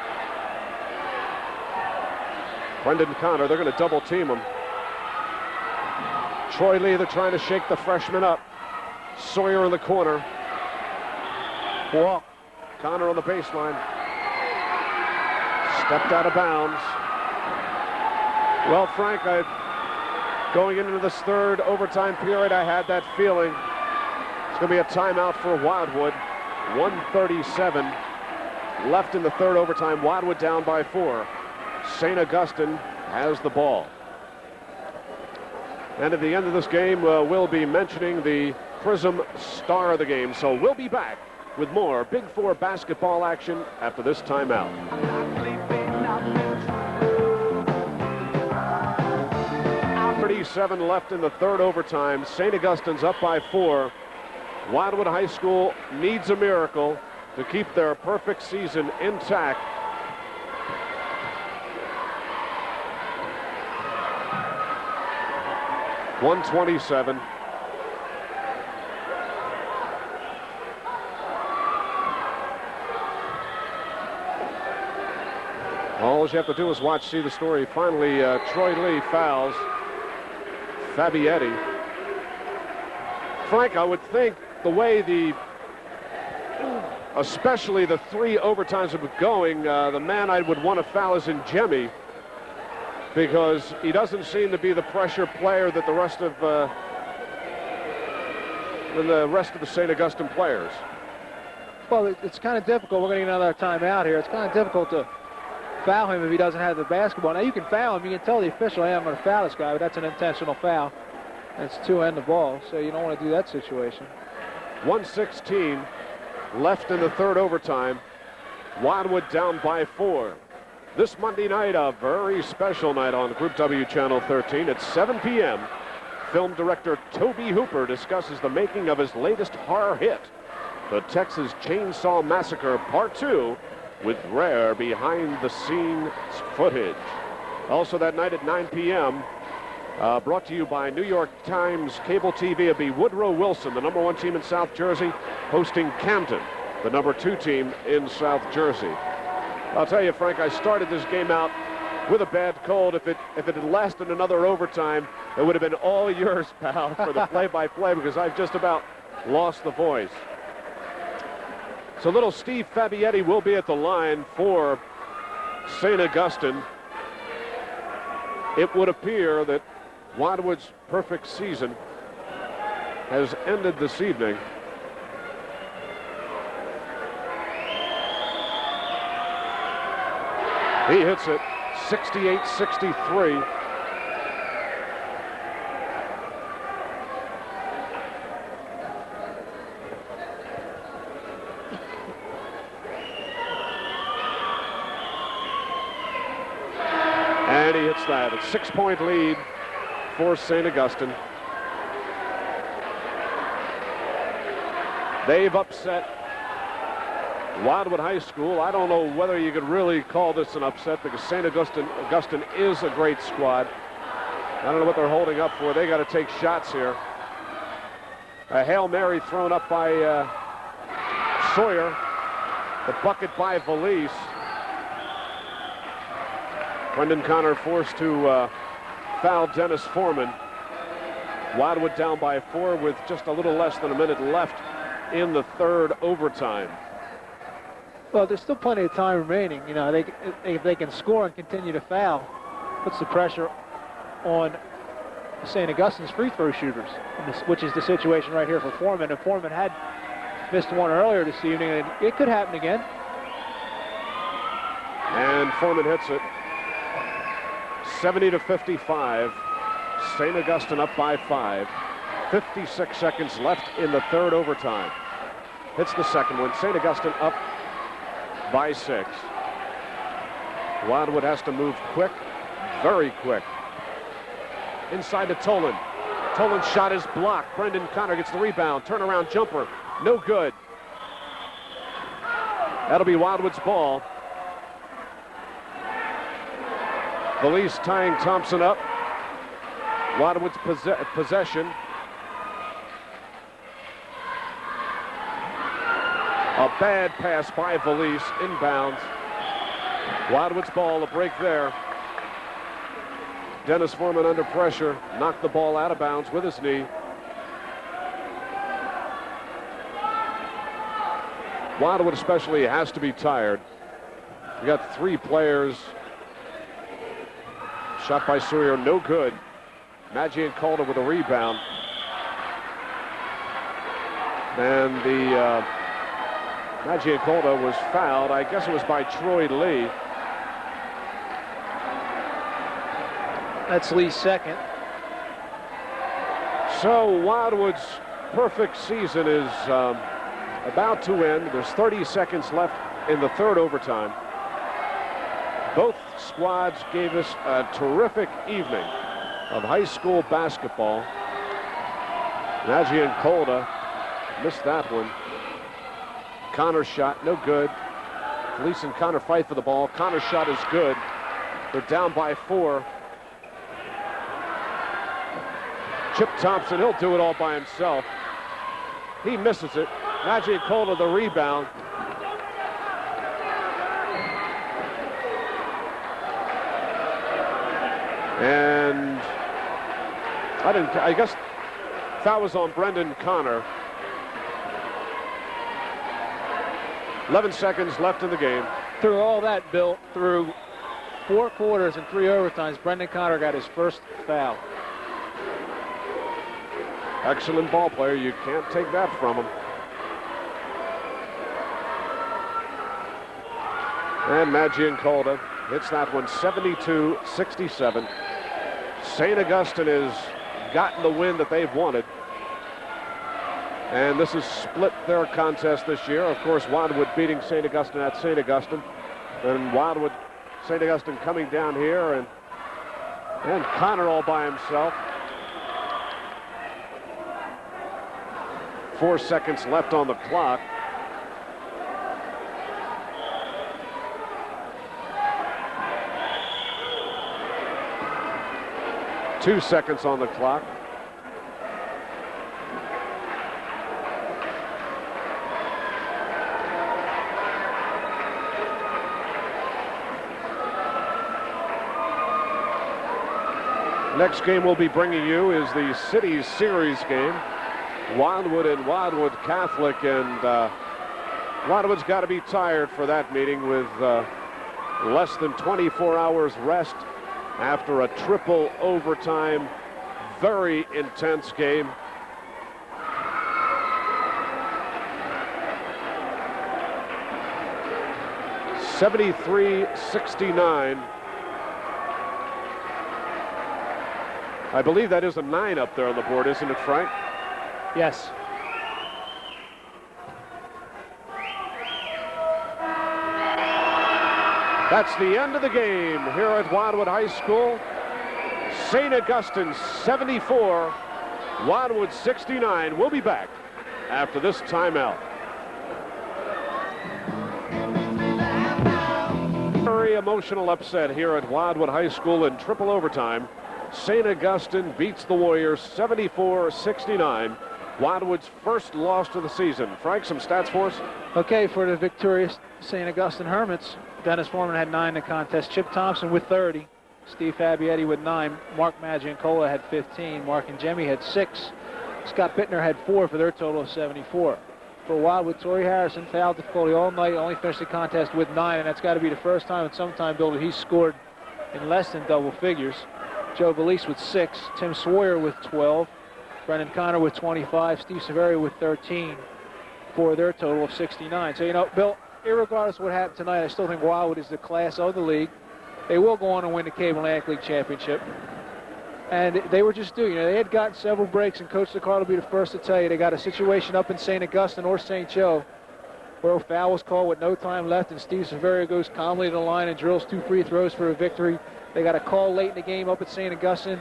Brendan Connor, they're going to double team him. Troy Lee, they're trying to shake the freshman up. Sawyer in the corner. Walk. Connor on the baseline. Stepped out of bounds. Well, Frank, going into this third overtime period, I had that feeling. It's going to be a timeout for Wildwood. 1:37 left in the third overtime. Wildwood down by 4. St. Augustine has the ball. And at the end of this game, we'll be mentioning the Prism star of the game. So we'll be back with more Big Four basketball action after this timeout. 37 left in the third overtime. St. Augustine's up by 4. Wildwood High School needs a miracle to keep their perfect season intact. .127. All you have to do is see the story. Finally, Troy Lee fouls Fabietti. Frank, I would think the way especially the 3 overtimes have been going, the man I would want to foul is Ingemi, because he doesn't seem to be the pressure player that the rest of the St. Augustine players. Well, it's kind of difficult. We're going to get another timeout here. It's kind of difficult to foul him if he doesn't have the basketball. Now, you can foul him. You can tell the official, hey, I'm going to foul this guy, but that's an intentional foul. And it's 2 end the ball, so you don't want to do that situation. 1:16 left in the third overtime. Wildwood down by 4. This Monday night, a very special night on Group W Channel 13 at 7 p.m. Film director Toby Hooper discusses the making of his latest horror hit, The Texas Chainsaw Massacre Part 2, with rare behind-the-scenes footage. Also that night at 9 p.m., brought to you by New York Times Cable TV, it'll be Woodrow Wilson, the #1 team in South Jersey, hosting Camden, the #2 team in South Jersey. I'll tell you, Frank, I started this game out with a bad cold. If it had lasted another overtime, it would have been all yours, pal, for the play-by-play, because I've just about lost the voice. So little Steve Fabietti will be at the line for St. Augustine. It would appear that Wildwood's perfect season has ended this evening. He hits it 68-63. And he hits that. It's a 6-point lead for St. Augustine. They've upset Wildwood High School. I don't know whether you could really call this an upset because St. Augustine is a great squad. I don't know what they're holding up for. They got to take shots here. A Hail Mary thrown up by Sawyer. The bucket by Valise. Brendan Connor forced to foul Dennis Foreman. Wildwood down by 4 with just a little less than a minute left in the third overtime. Well, there's still plenty of time remaining. You know, if they can score and continue to foul, puts the pressure on St. Augustine's free throw shooters, which is the situation right here for Foreman. And Foreman had missed one earlier this evening, and it could happen again. And Foreman hits it. 70-55. St. Augustine up by 5. 56 seconds left in the third overtime. Hits the second one. St. Augustine up by 6. Wildwood has to move quick, very quick. Inside to Tolan. Tolan's shot is blocked. Brendan Connor gets the rebound. Turnaround jumper. No good. That'll be Wildwood's ball. Valise tying Thompson up. Wildwood's possession. A bad pass by Valise, inbounds. Wildwood's ball, a break there. Dennis Foreman under pressure, knocked the ball out of bounds with his knee. Wildwood especially has to be tired. We got 3 players. Shot by Sawyer, no good. Maggioncalda with a rebound. And the Maggioncalda was fouled. I guess it was by Troy Lee. That's Lee's second. So Wildwood's perfect season is about to end. There's 30 seconds left in the third overtime. Both squads gave us a terrific evening of high school basketball. Maggioncalda missed that one. Connor's shot, no good. Valise and Connor fight for the ball. Connor's shot is good. They're down by 4. Chip Thompson, he'll do it all by himself. He misses it. Maggioncalda the rebound. And I guess foul was on Brendan Connor. 11 seconds left in the game. Through all that, Bill, through 4 quarters and 3 overtimes, Brendan Connor got his first foul. Excellent ball player. You can't take that from him. And Maggioncalda hits that one 72-67. St. Augustine has gotten the win that they've wanted. And this has split their contest this year. Of course, Wildwood beating St. Augustine at St. Augustine. And Wildwood, St. Augustine coming down here, and Connor all by himself. 4 seconds left on the clock. Two seconds on the clock. Next game we'll be bringing you is the Cities Series game. Wildwood and Wildwood Catholic, and Wildwood's got to be tired for that meeting with less than 24 hours rest after a triple overtime, very intense game. (73-69). I believe that is a 9 up there on the board, isn't it, Frank? Yes. That's the end of the game here at Wildwood High School. St. Augustine 74, Wildwood 69. We'll be back after this timeout. emotional upset here at Wildwood High School in triple overtime. St. Augustine beats the Warriors 74-69. Wildwood's first loss of the season. Frank, some stats for us? Okay, for the victorious St. Augustine Hermits, Dennis Foreman had 9 in the contest. Chip Thompson with 30. Steve Fabietti with 9. Mark Maggioncalda had 15. Mark Ingemi had 6. Scott Bittner had 4 for their total of 74. For Wildwood, Torrey Harrison, foul difficulty all night, only finished the contest with 9, and that's got to be the first time in some time, Bill, that he's scored in less than double figures. Joe Valise with 6. Tim Sawyer with 12. Brendan Connor with 25. Steve Severi with 13 for their total of 69. So, you know, Bill, irregardless of what happened tonight, I still think Wildwood is the class of the league. They will go on and win the Cable Atlantic League Championship. And they were just due. You know, they had gotten several breaks, and Coach Sicard will be the first to tell you they got a situation up in St. Augustine or St. Joe where a foul was called with no time left, and Steve Severi goes calmly to the line and drills 2 free throws for a victory. They got a call late in the game up at St. Augustine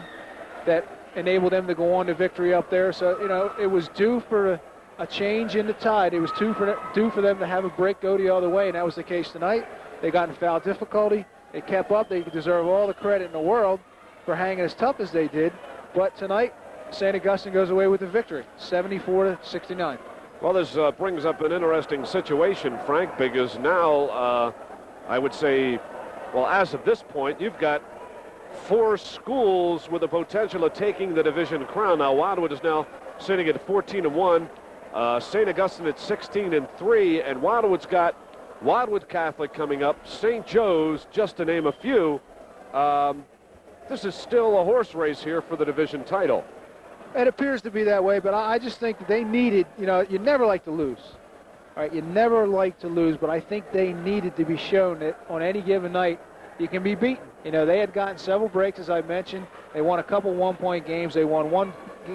that enabled them to go on to victory up there. So, you know, it was due for a change in the tide. It was due for them to have a break go the other way, and that was the case tonight. They got in foul difficulty. They kept up. They deserve all the credit in the world for hanging as tough as they did. But tonight, St. Augustine goes away with the victory, 74-69. Well, this brings up an interesting situation, Frank, because now I would say, well, as of this point, you've got 4 schools with the potential of taking the division crown. Now, Wildwood is now sitting at 14-1, St. Augustine at 16-3, and Wildwood's got Wildwood Catholic coming up, St. Joe's, just to name a few. This is still a horse race here for the division title. It appears to be that way, but I just think that they needed, you know, you never like to lose. All right, you never like to lose, but I think they needed to be shown that on any given night you can be beaten. You know, they had gotten several breaks, as I mentioned. They won a couple one-point games. They won one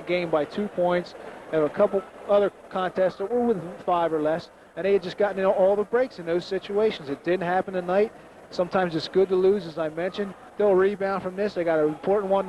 game by 2 points. There were a couple other contests that were with 5 or less, and they had just gotten all the breaks in those situations. It didn't happen tonight. Sometimes it's good to lose, as I mentioned. They'll rebound from this. They got an important one